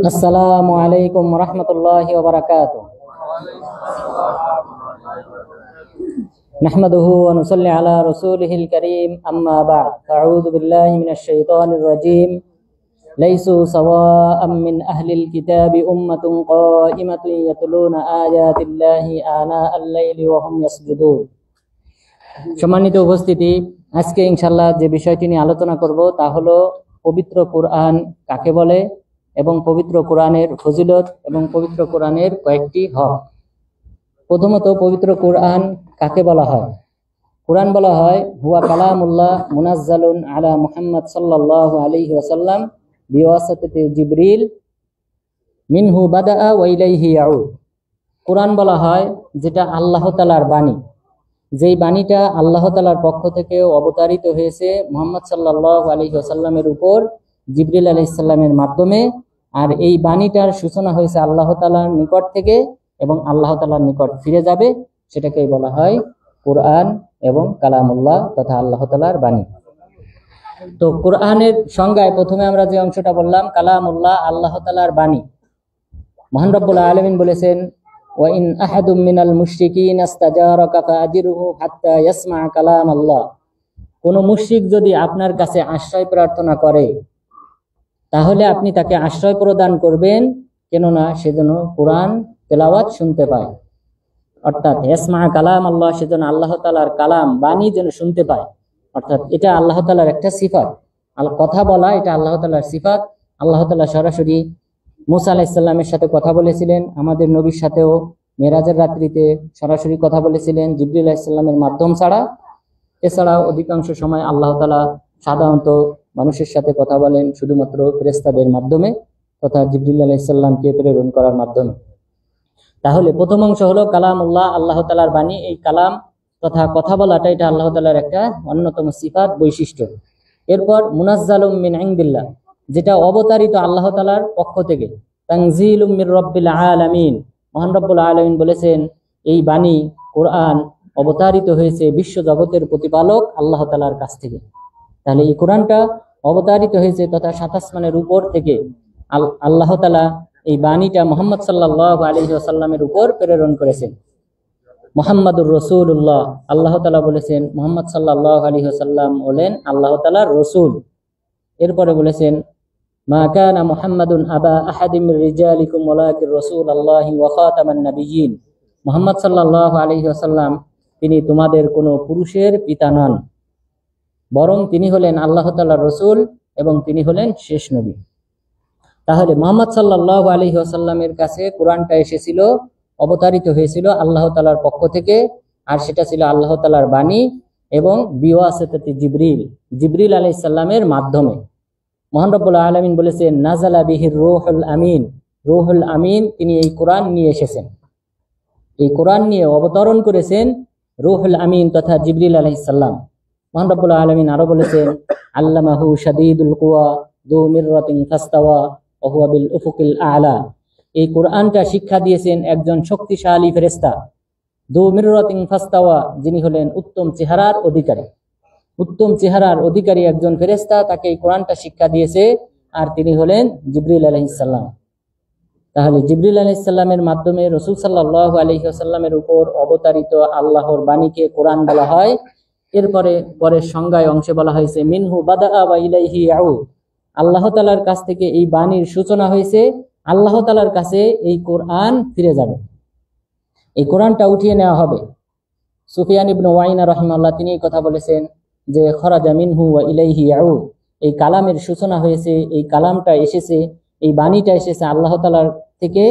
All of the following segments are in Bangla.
আসসালামু আলাইকুম রহমতুল্লাহি ওয়া বারাকাতুহু। নাহমাদুহু ওয়া নুসাল্লি আলা রাসূলিহিল কারীম, আম্মা বা'দ। আউযু বিল্লাহি মিনাশ শাইতানির রাজীম। লাইসু সাওয়াআম মিন আহলিল কিতাবি উম্মাতুন কাইমাতুন ইয়াতলুনা আয়াতিল্লাহি আনাআল লাইলি ওয়া হুম ইয়াসজুদুন। সম্মানিত উপস্থিতি, আজকে ইনশাআল্লাহ যে বিষয়টি নিয়ে আলোচনা করব তা হলো পবিত্র কোরআন কাকে বলে এবং পবিত্র কোরআনের ফজিলত এবং পবিত্র কোরআনের কয়েকটি হক। প্রথমত, পবিত্র কোরআন কাকে বলা হয়? কোরআন বলা হয় হুয়া কালামুল্লাহ মুনাজ্জালুন আলা মুহাম্মদ সাল্লাল্লাহু আলাইহি ওয়াসাল্লাম বিওয়াসাতিহি জিবরিল মিনহু বাদাআ ওয়া ইলাইহি ইয়াউদ। কোরআন বলা হয় যেটা আল্লাহ তাআলার বাণী, যেই বাণীটা আল্লাহ তাআলার পক্ষ থেকে অবতারিত হয়েছে মুহাম্মদ সাল্লাল্লাহু আলাইহি ওয়াসাল্লামের উপর জিবরিল আলাইহিস সালামের মাধ্যমে, আর এই বাণীটার সূচনা হয়েছে আল্লাহ তাআলার নিকট থেকে এবং আল্লাহ তাআলার নিকট ফিরে যাবে। সেটাকেই বলা হয় কোরআন এবং কালামুল্লাহ তথা আল্লাহ তাআলার বাণী। তো কোরআনের সংজ্ঞায় প্রথমে আমরা যে অংশটা বললাম কালামুল্লাহ, আল্লাহ তাআলার বাণী। মহান রব্বুল আলামিন বলেছেন ওয়া ইন আহাদুম মিনাল মুশরিকিন ইস্তাজারাকা ফাআজিরহু হাত্তা ইয়াসমা কালামাল্লাহ। কোন মুশরিক যদি আপনার কাছে আশ্রয় প্রার্থনা করে তাহলে আপনি তাকে আশ্রয় প্রদান করবেন, কেননা সে যেন কোরআন তেলাওয়াত শুনতে পায়। অর্থাৎ ইয়াসমা কালাম আল্লাহ, সে যেন আল্লাহ তাআলার কালাম বাণী যেন শুনতে পায়। অর্থাৎ এটা আল্লাহ তাআলার একটা সিফাত, কথা বলা এটা আল্লাহ তাআলার সিফাত। আল্লাহ তাআলা সরাসরি মুসা আলাইহিস সালামের সাথে কথা বলেছিলেন, আমাদের নবীর সাথেও মেরাজের রাত্রিতে সরাসরি কথা বলেছিলেন জিবরিল আলাইহিস সালামের মাধ্যম ছাড়া। এছাড়াও অধিকাংশ সময় আল্লাহ তাআলা সাধারণত মানুষের সাথে কথা বলেন শুধুমাত্র ফেরেশতাদের মাধ্যমে তথা জিবরিল আলাইহিস সালামকে প্রেরণ করার মাধ্যমে। তাহলে প্রথম অংশ হলো কালামুল্লাহ, আল্লাহ তাআলার বাণী। এই কালাম তথা কথা বলাটা এটা আল্লাহ তাআলার একটা অন্যতম সিফাত, বৈশিষ্ট্য। এরপর মুনাজ্জালুম মিন ইনদিল্লাহ, যেটা অবতারিত আল্লাহ তাআলার পক্ষ থেকে। তানজিলুম মির রাব্বিল আলামিন, মহান রব্বুল আলামিন বলেছেন এই বাণী কোরআন অবতারিত হয়েছে বিশ্ব জগতের প্রতিপালক আল্লাহ তাআলার কাছ থেকে। তাহলে এই কোরআনটা অবতারিত হয়েছে তথা ৭ আসমানের উপর থেকে আল্লাহ তাআলা এই বাণীটা মুহাম্মদ সাল্লাল্লাহু আলাইহি ওয়াসাল্লামের উপর প্রেরণ করেছেন। মুহাম্মাদুর রাসূলুল্লাহ, আল্লাহ তাআলা বলেছেন মুহাম্মদ সাল্লাল্লাহু আলাইহি ওয়াসাল্লাম হলেন আল্লাহ তাআলার রাসূল। এরপরে বলেছেন মা কানা মুহাম্মাদুন আবা আহাদিম মির রিজালিকুম ওয়ালাকির রাসূলুল্লাহি ওয়া খাতামান নাবিয়্যিন। মুহাম্মদ সাল্লাল্লাহু আলাইহি ওয়াসাল্লাম তিনি তোমাদের কোনো পুরুষের পিতা নন, বরং তিনি হলেন আল্লাহ তাআলার রাসূল এবং তিনি হলেন শেষ নবী। তাহলে মুহাম্মদ সাল্লাল্লাহু আলাইহি ওয়াসাল্লামের কাছে কোরআনটা এসেছিল, অবতারিত হয়েছিল আল্লাহ তাআলার পক্ষ থেকে, আর সেটা ছিল আল্লাহ তাআলার বাণী এবং বিওয়াসিতাতি জিবরিল, জিবরিল আলাইহিস সালামের মাধ্যমে। মহান রব্বুল আলামিন বলেছেন নাযালা বিহির রূহুল আমিন, রূহুল আমিন তিনি এই কোরআন নিয়ে এসেছেন, এই কোরআন নিয়ে অবতরণ করেছেন রূহুল আমিন তথা জিবরিল আলাইহিস সালাম। মহান রব্বুল আলামিন আরো বলেছেন আল্লামাহু শাদীদুল কুওয়া যু মিররাতিন ফাস্তাওয়া ওয়া হুয়া বিল উফুকিল আ'লা। এই কোরআনটা শিক্ষা দিয়েছেন একজন শক্তিশালী ফেরেশতা, যু মিররাতিন ফাস্তাওয়া, যিনি হলেন উত্তম চেহারার অধিকারী। উত্তম চেহারার অধিকারী একজন ফেরেশতা তাকে এই কোরআনটা শিক্ষা দিয়েছে, আর তিনি হলেন জিবরিল আলাইহিস সালাম। তাহলে জিবরিল আলাইহিস সালামের মাধ্যমে রাসূল সাল্লাল্লাহু আলাইহি ওয়াসাল্লামের উপর অবতারিত আল্লাহর বাণীকে কোরআন বলা হয়। এরপরে পরের সংজ্ঞায় অংশে বলা হয়েছে মিনহু বাদাআ ওয়া ইলাইহি ইয়াউদ, আল্লাহ তাআলার কাছ থেকে এই বাণীর সূচনা হয়েছে, আল্লাহ তাআলার কাছে এই কোরআন ফিরে যাবে, এই কোরআনটা উঠিয়ে নেওয়া হবে। সুফিয়ান ইবনে ওয়াইনা রাহিমাহুল্লাহ তিনি এই কথা বলেছেন যে খরাজা মিনহু ওয়া ইলাইহি ইয়াউদ, এই কালামের সূচনা হয়েছে, এই কালামটা এসেছে, এই বাণীটা এসেছে আল্লাহ তাআলার থেকে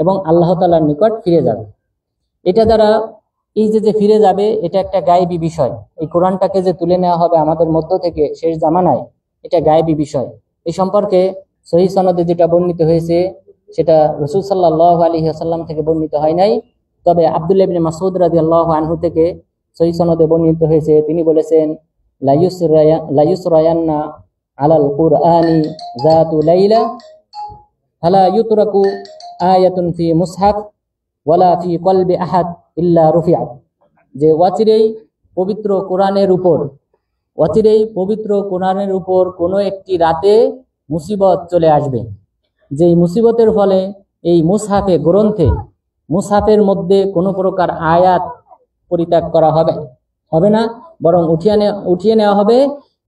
এবং আল্লাহ তাআলার নিকট ফিরে যাবে। এটা দ্বারা এই যে ফিরে যাবে এটা একটা গায়েবী বিষয়। এই কোরআনটাকে যে তুলে নেওয়া হবে আমাদের মধ্য থেকে শেষ জামানায়, এটা গায়েবী বিষয়। এই সম্পর্কে সহিহ সনদে যেটা বর্ণিত হয়েছে সেটা রাসূল সাল্লাল্লাহু আলাইহি ওয়াসাল্লাম থেকে বর্ণিত হয় নাই, তবে আব্দুল্লাহ ইবনে মাসউদ রাদিয়াল্লাহু আনহু থেকে সহিহ সনদে বর্ণিত হয়েছে। তিনি বলেছেন লা ইউসরায়ান্না আলাল কুরআনি যাতু লাইলা ফালা ইউতরাকু আয়াতুন ফি মুসহাফ ওয়ালা ফি কলবি আহাদ ইল্লা রুফিআত, যে অচিরেই পবিত্র কোরআনের উপর কোনো একটি রাতে মুসিবত চলে আসবে, যেই মুসিবতের ফলে এই মুসহাফে গ্রন্থে মুসহাফের মধ্যে কোনো প্রকার আয়াত পরিত্যাগ করা হবে না, বরং উঠিয়ে নেওয়া হবে,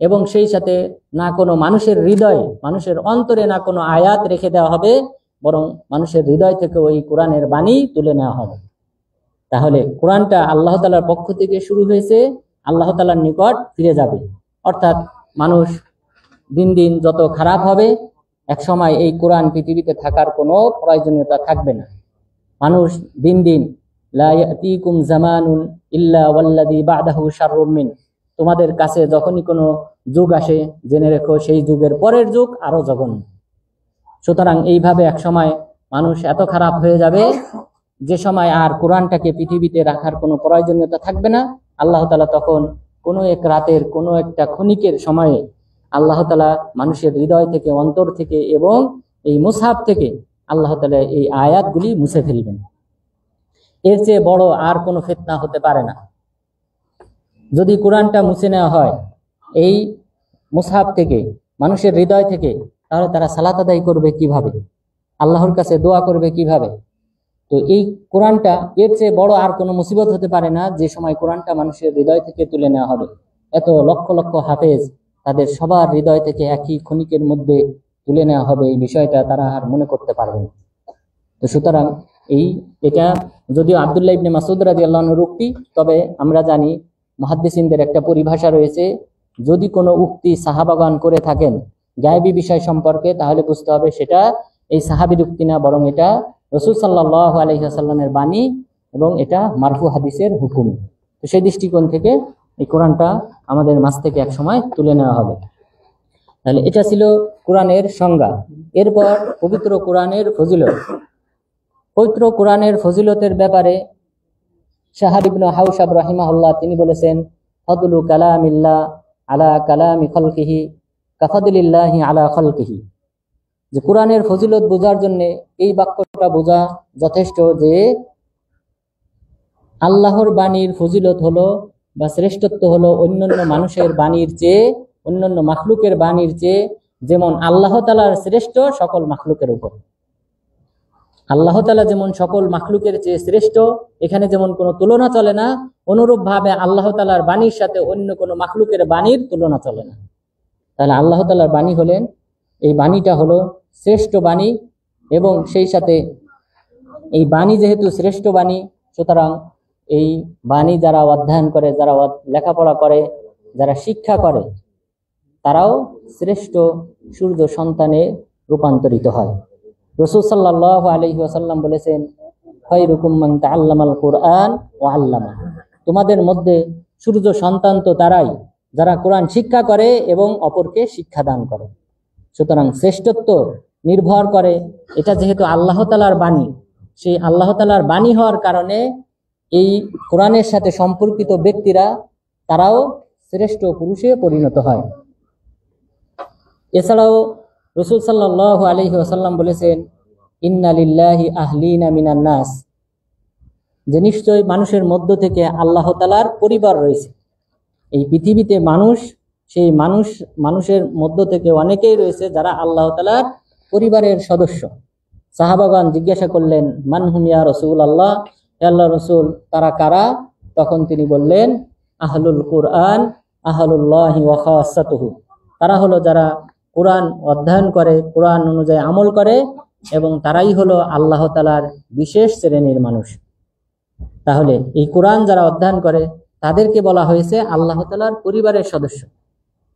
এবং সেই সাথে না কোনো মানুষের হৃদয়ে, মানুষের অন্তরে না কোনো আয়াত রেখে দেওয়া হবে, বরং মানুষের হৃদয় থেকে ওই কোরআনের বাণী তুলে নেওয়া হবে। তাহলে কোরআনটা আল্লাহ তাআলার পক্ষ থেকে শুরু হয়েছে, আল্লাহ তাআলার নিকট ফিরে যাবে। অর্থাৎ মানুষ দিন দিন যত খারাপ হবে, এক সময় এই কোরআন পৃথিবীতে থাকার কোনো প্রয়োজনীয়তা থাকবে না। মানুষ দিন দিন লা ইয়াতিকুম জামানুন ইল্লা ওয়াল্লাযী বা'দাহু শাররুম মিন, তোমাদের কাছে যখনই কোনো যুগ আসে জেনে রেখো সেই যুগের পরের যুগ আরো জঘন্য। সুতরাং এইভাবে এক সময় মানুষ এত খারাপ হয়ে যাবে যে সময় আর কোরআনটাকে পৃথিবীতে রাখার কোনো প্রয়োজনীয়তা থাকবে না। আল্লাহ তাআলা তখন কোনো এক রাতের কোনো একটা ক্ষণিকের সময়ে আল্লাহ তাআলা মানুষের হৃদয় থেকে, অন্তর থেকে এবং এই মুসহাফ থেকে আল্লাহ তাআলা এই আয়াতগুলি মুছে ফেলবেন। এর চেয়ে বড় আর কোনো ফিতনা হতে পারে না। যদি কোরআনটা মুছে নেওয়া হয় এই মুসহাফ থেকে, মানুষের হৃদয় থেকে, তাহলে তারা সালাত আদায় করবে কিভাবে, আল্লাহর কাছে দোয়া করবে কিভাবে? তো এই কোরআনটা, এর চেয়ে বড় আর কোনো মুসিবত হতে পারে না যে সময় কোরআনটা মানুষের হৃদয় থেকে তুলে নেওয়া হবে। এত লক্ষ লক্ষ হাফেজ, তাদের সবার হৃদয় থেকে একই ক্ষণিকের মধ্যে তুলে নেওয়া হবে, এই বিষয়টা তারা আর মনে করতে পারবে না। তো সুতরাং এটা যদিও আব্দুল্লাহ ইবনে মাসউদ রাদিয়াল্লাহু আনহুর উক্তি, তবে আমরা জানি মুহাদ্দিসিনদের একটা পরিভাষা রয়েছে, যদি কোনো উক্তি সাহাবাগণ করে থাকেন গায়েবী বিষয় সম্পর্কে, তাহলে বুঝতে হবে সেটা এই সাহাবীর উক্তি না, বরং এটা রাসূল সাল্লাল্লাহু আলাইহি ওয়াসাল্লামের বাণী এবং এটা মারফু হাদিসের হুকুম। তো সেই দৃষ্টিকোণ থেকে এই কোরআনটা আমাদের মাঝ থেকে এক সময় তুলে নেওয়া হবে। তাহলে এটা ছিল কোরআনের সংজ্ঞা। এরপর পবিত্র কোরআনের ফজিলত। পবিত্র কোরআনের ফজিলতের ব্যাপারে শাহাব ইবনে হাওশাব রাহিমাহুল্লাহ তিনি বলেছেন, ফাদলু কালামিল্লাহ আলা কালামি খালকিহি কাফাদলিল্লাহি আলা খালকিহি, যে কোরআনের ফজিলত বোঝার জন্য এই বাক্যটা বোঝা যথেষ্ট যে আল্লাহর বাণীর ফজিলত হলো বা শ্রেষ্ঠত্ব হলো অন্যান্য মানুষের বাণীর চেয়ে, অন্যান্য মাখলুকের বাণীর চেয়ে, যেমন আল্লাহ তাআলার শ্রেষ্ঠ সকল মাখলুকের উপর। আল্লাহ তাআলা যেমন সকল মাখলুকের চেয়ে শ্রেষ্ঠ, এখানে যেমন কোনো তুলনা চলে না, অনুরূপ ভাবে আল্লাহ তাআলার বাণীর সাথে অন্য কোনো মাখলুকের বাণীর তুলনা চলে না। তাহলে আল্লাহ তাআলার বাণী হলেন, এই বাণীটা হলো শ্রেষ্ঠ বাণী, এবং সেই সাথে এই বাণী যেহেতু শ্রেষ্ঠ বাণী, সুতরাং এই বাণী যারা অধ্যয়ন করে, যারা লেখাপড়া করে, যারা শিক্ষা করে, তারাও শ্রেষ্ঠ সূর্য সন্তানে রূপান্তরিত হয়। রাসূল সাল্লাল্লাহু আলাইহি ওয়াসাল্লাম বলেছেন, খায়রুকুম মান তাআল্লামাল কুরআন ওয়া আল্লামা, তোমাদের মধ্যে সূর্য সন্তান তো তারাই যারা কোরআন শিক্ষা করে এবং অপরকে শিক্ষা দান করে। সুতরাং শ্রেষ্ঠত্ব নির্ভর করে, এটা যেহেতু আল্লাহ তাআলার বাণী, সেই আল্লাহ তাআলার বাণী হওয়ার কারণে এই কোরআনের সাথে সম্পর্কিত ব্যক্তিরা তারাও শ্রেষ্ঠ পুরুষে পরিণত হয়। এছাড়াও রাসূল সাল্লাল্লাহু আলাইহি ওয়াসাল্লাম বলেছেন, ইন্না লিল্লাহি আহলিনা মিনান নাস, যে নিশ্চয় মানুষের মধ্য থেকে আল্লাহ তাআলার পরিবার রয়েছে। এই পৃথিবীতে মানুষ, সেই মানুষের মধ্য থেকে অনেকেই রয়েছে যারা আল্লাহ তাআলার পরিবারের সদস্য। সাহাবাগণ জিজ্ঞাসা করলেন, মান হুম ইয়া রাসূলুল্লাহ, হে আল্লাহর রাসূল তারা কারা? তখন তিনি বললেন, আহলুল কুরআন আহলুল্লাহি ওয়া খাসাতুহু, তারা হলো যারা কোরআন অধ্যয়ন করে, কোরআন অনুযায়ী আমল করে, এবং তারাই হলো আল্লাহ তাআলার বিশেষ শ্রেণীর মানুষ। তাহলে এই কোরআন যারা অধ্যয়ন করে তাদেরকে বলা হয়েছে আল্লাহ তাআলার পরিবারের সদস্য।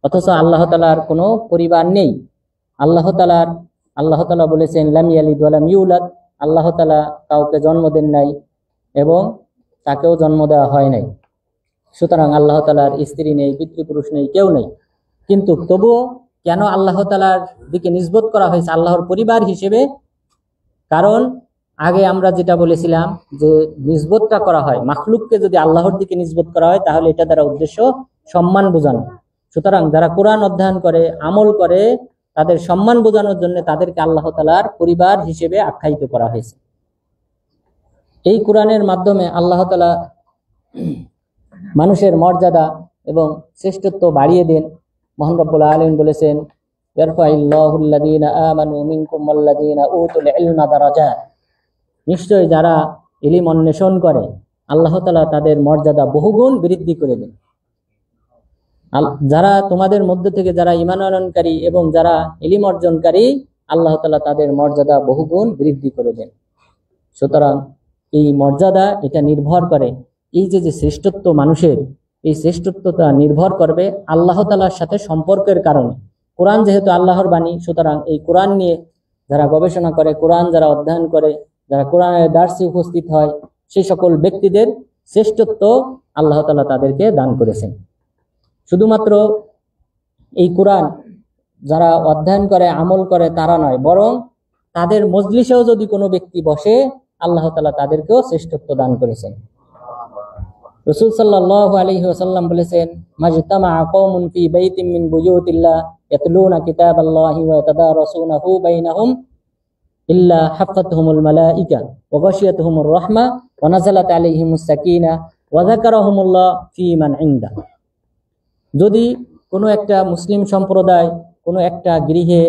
অথচ আল্লাহ তাআলার কোনো পরিবার নেই। আল্লাহ তাআলা বলেছেন, লাম ইয়ালিদ ওয়া লাম ইউলাদ, আল্লাহ তাআলা কাউকে জন্ম দেন নাই এবং তাকেও জন্ম দেওয়া হয় নাই। সুতরাং আল্লাহ তাআলার স্ত্রী নেই, পিতৃপুরুষ নেই, কেউ নেই। কিন্তু তবুও কেন আল্লাহ তাআলার দিকে নিসবত করা হয়েছে আল্লাহর পরিবার হিসেবে? কারণ আগে আমরা যেটা বলেছিলাম যে নিসবতটা করা হয়, মাখলুককে যদি আল্লাহর দিকে নিসবত করা হয় তাহলে এটা দ্বারা উদ্দেশ্য সম্মান বোঝানো। সুতরাং যারা কোরআন অধ্যয়ন করে, আমল করে, তাদের সম্মান বোঝানোর জন্য তাদেরকে আল্লাহ তাআলার পরিবার হিসেবে আখ্যায়িত করা হয়েছে। এই কোরআনের মাধ্যমে আল্লাহ তাআলা মানুষের মর্যাদা এবং শ্রেষ্ঠত্ব বাড়িয়ে দেন। মহান রব্বুল আলামিন বলেছেন, ইয়ারফাইল্লাহুল্লাযীনা আমানু মিনকুম ওয়াল্লাযীনা উতুল ইলমা দারাজাত, নিশ্চয় যারা ইলম অন্বেষণ করে আল্লাহ তাআলা তাদের মর্যাদা বহুগুণ বৃদ্ধি করে দেন। যারা তোমাদের মধ্য থেকে যারা ঈমান আনয়নকারী এবং যারা ইলম অর্জনকারী, আল্লাহ তাআলা তাদের মর্যাদা বহুগুণ বৃদ্ধি করে দেন। সুতরাং এই মর্যাদা এটা নির্ভর করে, এই যে শ্রেষ্ঠত্ব মানুষের, এই শ্রেষ্ঠত্বটা নির্ভর করবে আল্লাহ তাআলার সাথে সম্পর্কের কারণে। কোরআন যেহেতু আল্লাহর বাণী, সুতরাং এই কোরআন নিয়ে যারা গবেষণা করে, কোরআন যারা অধ্যয়ন করে, যারা কোরআনের দার্সে উপস্থিত হয়, সেই সকল ব্যক্তিদের শ্রেষ্ঠত্ব আল্লাহ তাআলা তাদেরকে দান করেছেন। শুধুমাত্র এই কোরআন যারা অধ্যয়ন করে আমল করে তারা নয়, বরং তাদের মজলিসেও যদি কোনো ব্যক্তি বসে, আল্লাহ তাআলা তাদেরকেও শ্রেষ্ঠত্ব দান করেছেন। রাসূল সাল্লাল্লাহু আলাইহি ওয়াসাল্লাম বলেছেন, মাজতামা কওমুন ফি বাইতিন মিন বুয়ুতিল্লাহ ইয়াতলুনা কিতাবাল্লাহি ওয়া ইয়াতাদারাসুনাহু বাইনাহুম ইল্লা হাফাতহুমুল মালাইকা ওয়া গাশিয়াতুহুমুর রাহমা ওয়া নাযালাত আলাইহিমুস সাকিনা ওয়া যাকারাহুমুল্লাহ ফি মান ইনদা। যদি কোনো একটা মুসলিম সম্প্রদায় কোনো একটা গৃহে,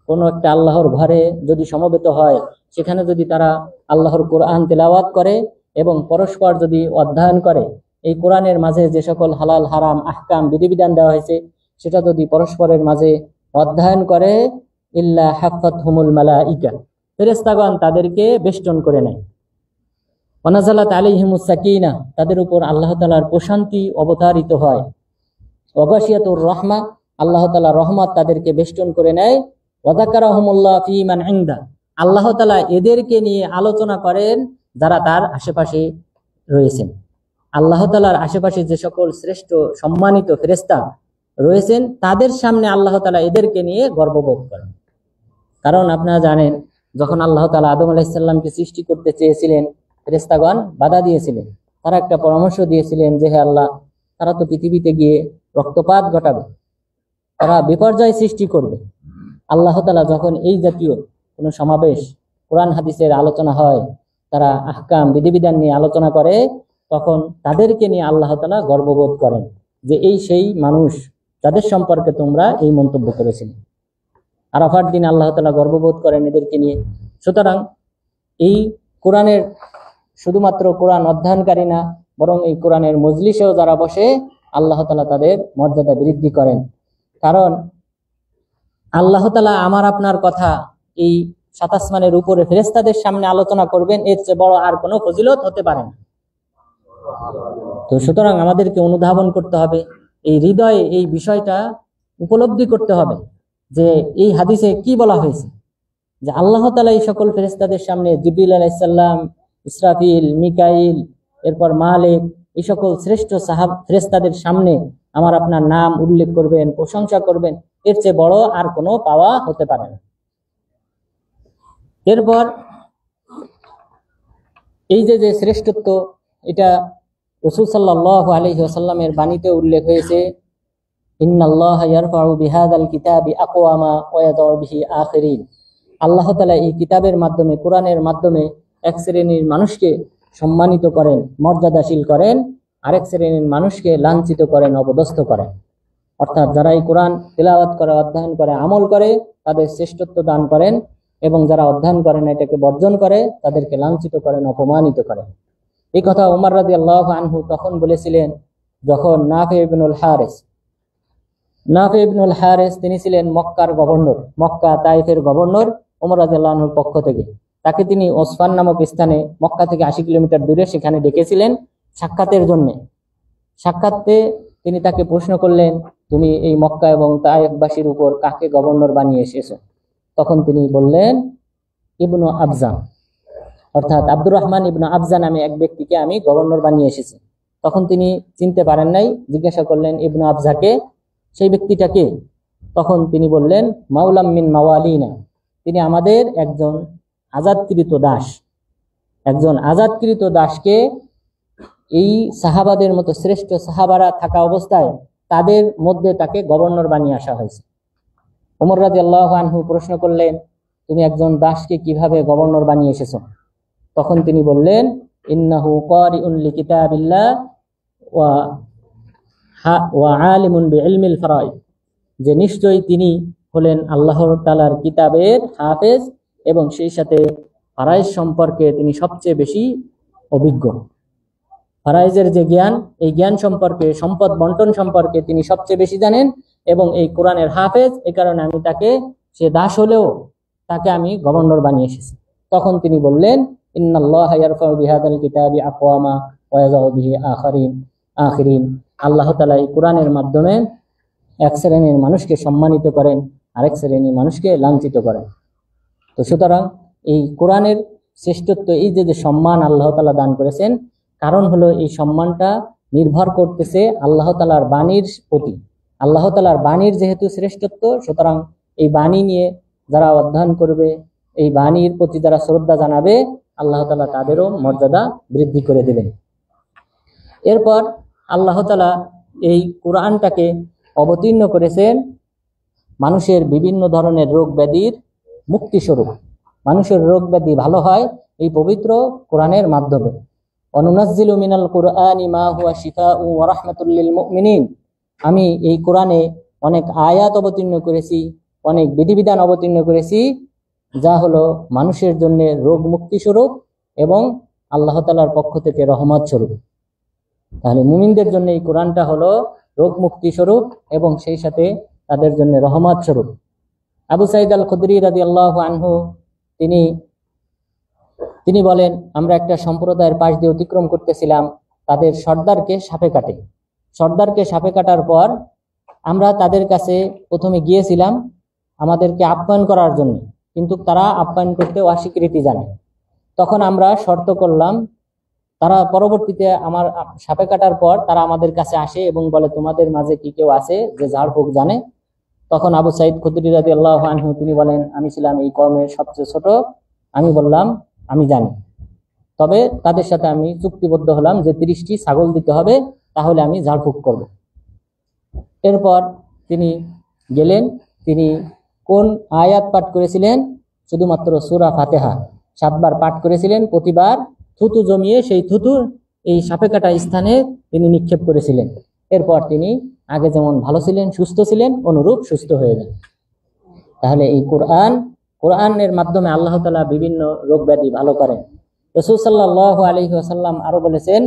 কোনো একটা আল্লাহর ঘরে যদি সমবেত হয়, সেখানে যদি তারা আল্লাহর কোরআন তেলাওয়াত করে এবং পরস্পর যদি অধ্যয়ন করে, এই কোরআনের মাঝে যে সকল হালাল হারাম আহকাম বিধিবিধান দেওয়া হয়েছে সেটা যদি পরস্পরের মাঝে অধ্যয়ন করে, ইল্লা হাফাতহুমুল মালাইকা, ফেরেশতাগণ তাদেরকে বেষ্টন করে নেয়। ওয়া নাযালাত আলাইহিমুস সাকিনা, তাদের উপর আল্লাহ তাআলার প্রশান্তি অবতারিত হয়। ওয়া গাশিয়াতুর রাহমা, আল্লাহ তাআলা রহমত তাদেরকে বেষ্টন করে নেয়। ওয়া যাকারাহুমুল্লাহ ফি মান ইনদা, আল্লাহ তাআলা এদেরকে নিয়ে আলোচনা করেন যারা তার আশেপাশে রয়েছেন। আল্লাহ তাআলার আশেপাশে যে সকল শ্রেষ্ঠ সম্মানিত ফেরেশতা রয়েছেন, তাদের সামনে আল্লাহ তাআলা এদেরকে নিয়ে গর্ববোধ করেন। কারণ আপনারা জানেন, যখন আল্লাহ তাআলা আদম আলাইহিস সালামকে সৃষ্টি করতে চেয়েছিলেন, ফেরেশতাগণ বাধা দিয়েছিলেন। তারা একটা পরামর্শ দিয়েছিলেন যে, হে আল্লাহ, তারা তো পৃথিবীতে গিয়ে রক্তপাত ঘটাবে, তারা বিপর্যয় সৃষ্টি করবে। আল্লাহ তাআলা যখন এই জাতীয় কোনো সমাবেশ, কোরআন হাদিসের আলোচনা হয়, তারা আহকাম বিধিবিধান নিয়ে আলোচনা করে, তখন তাদেরকে নিয়ে আল্লাহ তাআলা গর্ববোধ করেন যে এই সেই মানুষ যাদের সম্পর্কে তোমরা এই মন্তব্য করেছিলে। আরাফার দিন আল্লাহ তাআলা গর্ববোধ করেন এদেরকে নিয়ে। সুতরাং এই কোরআনের শুধুমাত্র কোরআন অধ্যয়নকারী না, বরং এই কোরআনের মজলিসেও যারা বসে, আল্লাহ তাআলা তাদের মর্যাদা বৃদ্ধি করেন। কারণ আল্লাহ তাআলা আমার আপনার কথা এই সাত আসমানের উপরে ফেরেশতাদের সামনে আলোচনা করবেন, এর চেয়ে বড় আর কোনো ফজিলত হতে পারে না। তো সুতরাং আমাদেরকে অনুধাবন করতে হবে, এই হৃদয়ে এই বিষয়টা উপলব্ধি করতে হবে যে এই হাদিসে কি বলা হয়েছে, যে আল্লাহ তাআলা এই সকল ফেরেশতাদের সামনে জিবরিল আলাইহিস সালাম, ইসরাফিল, মিকাইল, এরপর মালিক, এই সকল শ্রেষ্ঠ ফেরেশতাদের সামনে আমার আপনার নাম উল্লেখ করবেন, প্রশংসা করবেন, এর চেয়ে বড় আর কোনো পাওয়া হতে পারে না। এরপর এই যে শ্রেষ্ঠত্ব, এটা রাসূল সাল্লাল্লাহু আলাইহি ওয়াসাল্লামের বাণীতে উল্লেখ হয়েছে, ইন্নাল্লাহা ইয়ারফাউ বিহাদাল কিতাবি আকওয়ামা ওয়া ইয়াদাউ বিহি আখিরিন। আল্লাহ তাআলা এই কিতাবের মাধ্যমে, কোরআনের মাধ্যমে এক শ্রেণীর মানুষকে সম্মানিত করেন, মর্যাদাশীল করেন, আরেক শ্রেণীর মানুষকে লাঞ্ছিত করেন, অপদস্থ করেন। অর্থাৎ যারা এই কোরআন তিলাওয়াত করে, অধ্যয়ন করে, আমল করে, তাদের শ্রেষ্ঠত্ব দান করেন, এবং যারা অধ্যয়ন করে না, এটাকে বর্জন করে, তাদেরকে লাঞ্ছিত করেন, অপমানিত করেন। এই কথা ওমর রাদিয়াল্লাহু আনহু তখন বলেছিলেন যখন নাফি ইবনুল হারিস তিনি ছিলেন মক্কার গভর্নর, মক্কা তাইফের গভর্নর ওমর রাদিয়াল্লাহু আনহুর পক্ষ থেকে। তাকে তিনি ওসফান নামক স্থানে, মক্কা থেকে 80 কিলোমিটার দূরে, সেখানে ডেকেছিলেন সাক্ষাতের জন্য। সাক্ষাতে তিনি তাকে প্রশ্ন করলেন, তুমি এই মক্কা এবং তাইফবাসীর উপর কাকে গভর্নর বানিয়ে এসেছো? তখন তিনি বললেন, ইবনু আবজা, অর্থাৎ আব্দুর রহমান ইবনু আবজা নামে এক ব্যক্তিকে আমি গভর্নর বানিয়ে এসেছি। তখন তিনি চিনতে পারেন নাই, জিজ্ঞাসা করলেন, ইবনু আবজাকে, সেই ব্যক্তিটাকে? তখন তিনি বললেন, মাওলাম মিন মাওয়ালিনা, তিনি আমাদের একজন আজাদকৃত দাস। একজন আজাদকৃত দাসকে এই সাহাবাদের মতো শ্রেষ্ঠ সাহাবারা থাকা অবস্থায় তাদের মধ্যে তাকে গভর্নর বানিয়ে আসা হয়েছে। ওমর রাদিয়াল্লাহু আনহু প্রশ্ন করলেন, তুমি একজন দাসকে কিভাবে গভর্নর বানিয়ে এসেছো? তখন তিনি বললেন, ইন্নাহু কারিউন লিকিতাবিল্লাহ ওয়া আলিমুন বিইলমিল ফারাইদ, যে নিশ্চয়ই তিনি হলেন আল্লাহর তাআলার কিতাবের হাফেজ এবং সেই সাথে ফারাইজ সম্পর্কে তিনি সবচেয়ে বেশি অভিজ্ঞ। ফারাইজের যে জ্ঞান, এই জ্ঞান সম্পর্কে, সম্পদ বন্টন সম্পর্কে তিনি সবচেয়ে বেশি জানেন এবং এই কোরআনের হাফেজ। এই কারণে আমি তাকে, সে দাস হলেও তাকে আমি গভর্নর বানিয়ে এসেছি। তখন তিনি বললেন, ইন্নাল্লাহা ইয়ারফাউ বিহাদাল কিতাবি আকওয়ামা ওয়া ইয়াযাউ বিহি আখিরিন। আল্লাহ তাআলা এই কোরআনের মাধ্যমে এক শ্রেণীর মানুষকে সম্মানিত করেন, আরেক শ্রেণীর মানুষকে লাঞ্ছিত করেন। তো সুতরাং এই কোরআনের শ্রেষ্ঠত্ব, এই যে সম্মান আল্লাহ তাআলা দান করেছেন, কারণ হলো এই সম্মানটা নির্ভর করতেছে আল্লাহ তাআলার বাণীর প্রতি। আল্লাহ তাআলার বাণীর যেহেতু শ্রেষ্ঠত্ব, সুতরাং এই বাণী নিয়ে যারা অধ্যয়ন করবে, এই বাণীর প্রতি যারা শ্রদ্ধা জানাবে, আল্লাহ তাআলা তাদেরও মর্যাদা বৃদ্ধি করে দেবেন। এরপর আল্লাহ তাআলা এই কোরআনটাকে অবতীর্ণ করেছেন মানুষের বিভিন্ন ধরনের রোগ ব্যাধির মুক্তি স্বরূপ। মানুষের রোগ ব্যাধি ভালো হয় এই পবিত্র কোরআনের মাধ্যমে। অনুনাজ্জিলু মিনাল কুরআনি মা হুয়া শিফাউ ওয়া রাহমাতুল লিল মুমিনিন। আমি এই কোরআনে অনেক আয়াত অবতীর্ণ করেছি, অনেক বিধিবিধান অবতীর্ণ করেছি, যা হলো মানুষের জন্য রোগ মুক্তি স্বরূপ এবং আল্লাহ তাআলার পক্ষ থেকে রহমত স্বরূপ। তাহলে মুমিনদের জন্য এই কোরআনটা হলো রোগ মুক্তি স্বরূপ এবং সেই সাথে তাদের জন্য রহমত স্বরূপ। আবু সাঈদ আল খুদরি রাদিয়াল্লাহু আনহু তিনি বলেন, আমরা একটা সম্প্রদায়ের পাশ দিয়ে অতিক্রম করতেছিলাম, তাদের সর্দারকে সাপে কাটার পর আমরা তাদের কাছে প্রথমে গিয়েছিলাম আমাদেরকে আপ্যায়ন করার জন্য, কিন্তু তারা আপ্যায়ন করতে অস্বীকৃতি জানায়। তখন আমরা শর্ত করলাম, তারা পরবর্তীতে আমার সাপে কাটার পর তারা আমাদের কাছে আসে এবং বলে, তোমাদের মাঝে কি কেউ আছে যে ঝাড়ফুঁক জানে? তখন আবু সাঈদ খুদরি রাদিয়াল্লাহু আনহু তিনি বলেন, আমি ছিলাম এই কওমের সবচেয়ে ছোট। আমি বললাম, আমি জানি। তবে তাদের সাথে আমি চুক্তিবদ্ধ হলাম যে 30টি ছাগল দিতে হবে, তাহলে আমি ঝাড়ফুঁক করব। এরপর তিনি গেলেন। তিনি কোন আয়াত পাঠ করেছিলেন? শুধুমাত্র সূরা ফাতিহা 7 বার পাঠ করেছিলেন। প্রতিবার থুতু জমিয়ে সেই থুতু এই সাপে কাটা স্থানে তিনি নিক্ষেপ করেছিলেন। এরপর তিনি আগে যেমন ভালো ছিলেন, সুস্থ ছিলেন, অনুরূপ সুস্থ হয়ে গেলেন। তাহলে এই কোরআনের মাধ্যমে আল্লাহ তাআলা বিভিন্ন রোগ ব্যাধি ভালো করেন। রাসূল সাল্লাল্লাহু আলাইহি ওয়াসাল্লাম আরো বলেছেন,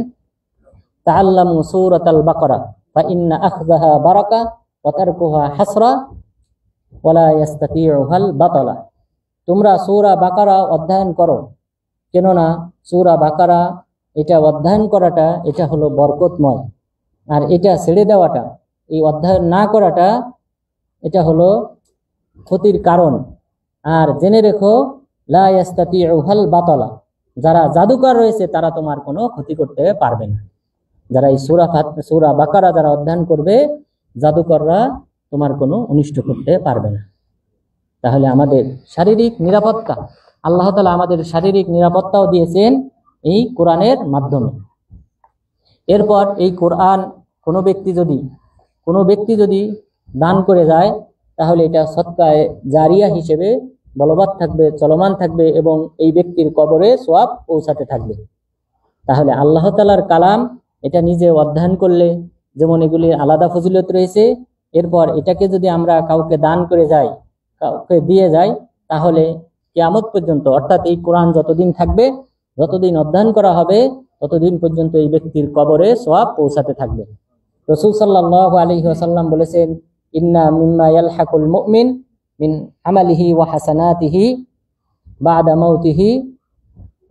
তাআল্লামু সূরাতাল বাকারা ফা ইন্না আখযাহা বারাকা ওয়া তারকুহা হাসরা ওয়া লা ইস্তাতিউহাল বাতালা। তোমরা সূরা বাকারা অধ্যয়ন করো, কেননা সূরা বাকারা এটা অধ্যয়ন করাটা এটা হলো বরকতময়, আর এটা ছেড়ে দেওয়াটা, এই অধ্যয়ন না করাটা এটা হলো ক্ষতির কারণ। আর জেনে রেখো, লা ইস্তাতিউহাল বাতালা, যারা জাদুকর রয়েছে তারা তোমার কোনো ক্ষতি করতে পারবে না। যারা এই সূরা বাকারা যারা অধ্যয়ন করবে, জাদুকররা তোমার কোনো অনিষ্ট করতে পারবে না। তাহলে আমাদের শারীরিক নিরাপত্তা, আল্লাহ তাআলা আমাদের শারীরিক নিরাপত্তাও দিয়েছেন এই কোরআনের মাধ্যমে। এরপর এই কোরআন কোনো ব্যক্তি যদি দান করে যায়, তাহলে এটা সদকায়ে জারিয়া হিসেবে বলবৎ থাকবে, চলমান থাকবে এবং এই ব্যক্তির কবরে সওয়াব পৌঁছাতে থাকবে। তাহলে আল্লাহ তাআলার কালাম এটা নিজে অধ্যয়ন করলে যেমন এগুলির আলাদা ফজিলত রয়েছে, এরপর এটাকে যদি আমরা কাউকে দান করে যাই, কাউকে দিয়ে যাই, তাহলে কিয়ামত পর্যন্ত, অর্থাৎ এই কোরআন যতদিন থাকবে, যতদিন অধ্যয়ন করা হবে, ততদিন পর্যন্ত এই ব্যক্তির কবরে সওয়াব পৌঁছাতে থাকবে। রাসূল সাল্লাল্লাহু আলাইহি ওয়াসাল্লাম বলেছেন, ইন্না মিম্মা ইয়ালহাকুল মুমিন মিন আমালিহি ওয়া হাসানাতিহি বা'দা মাউতিহি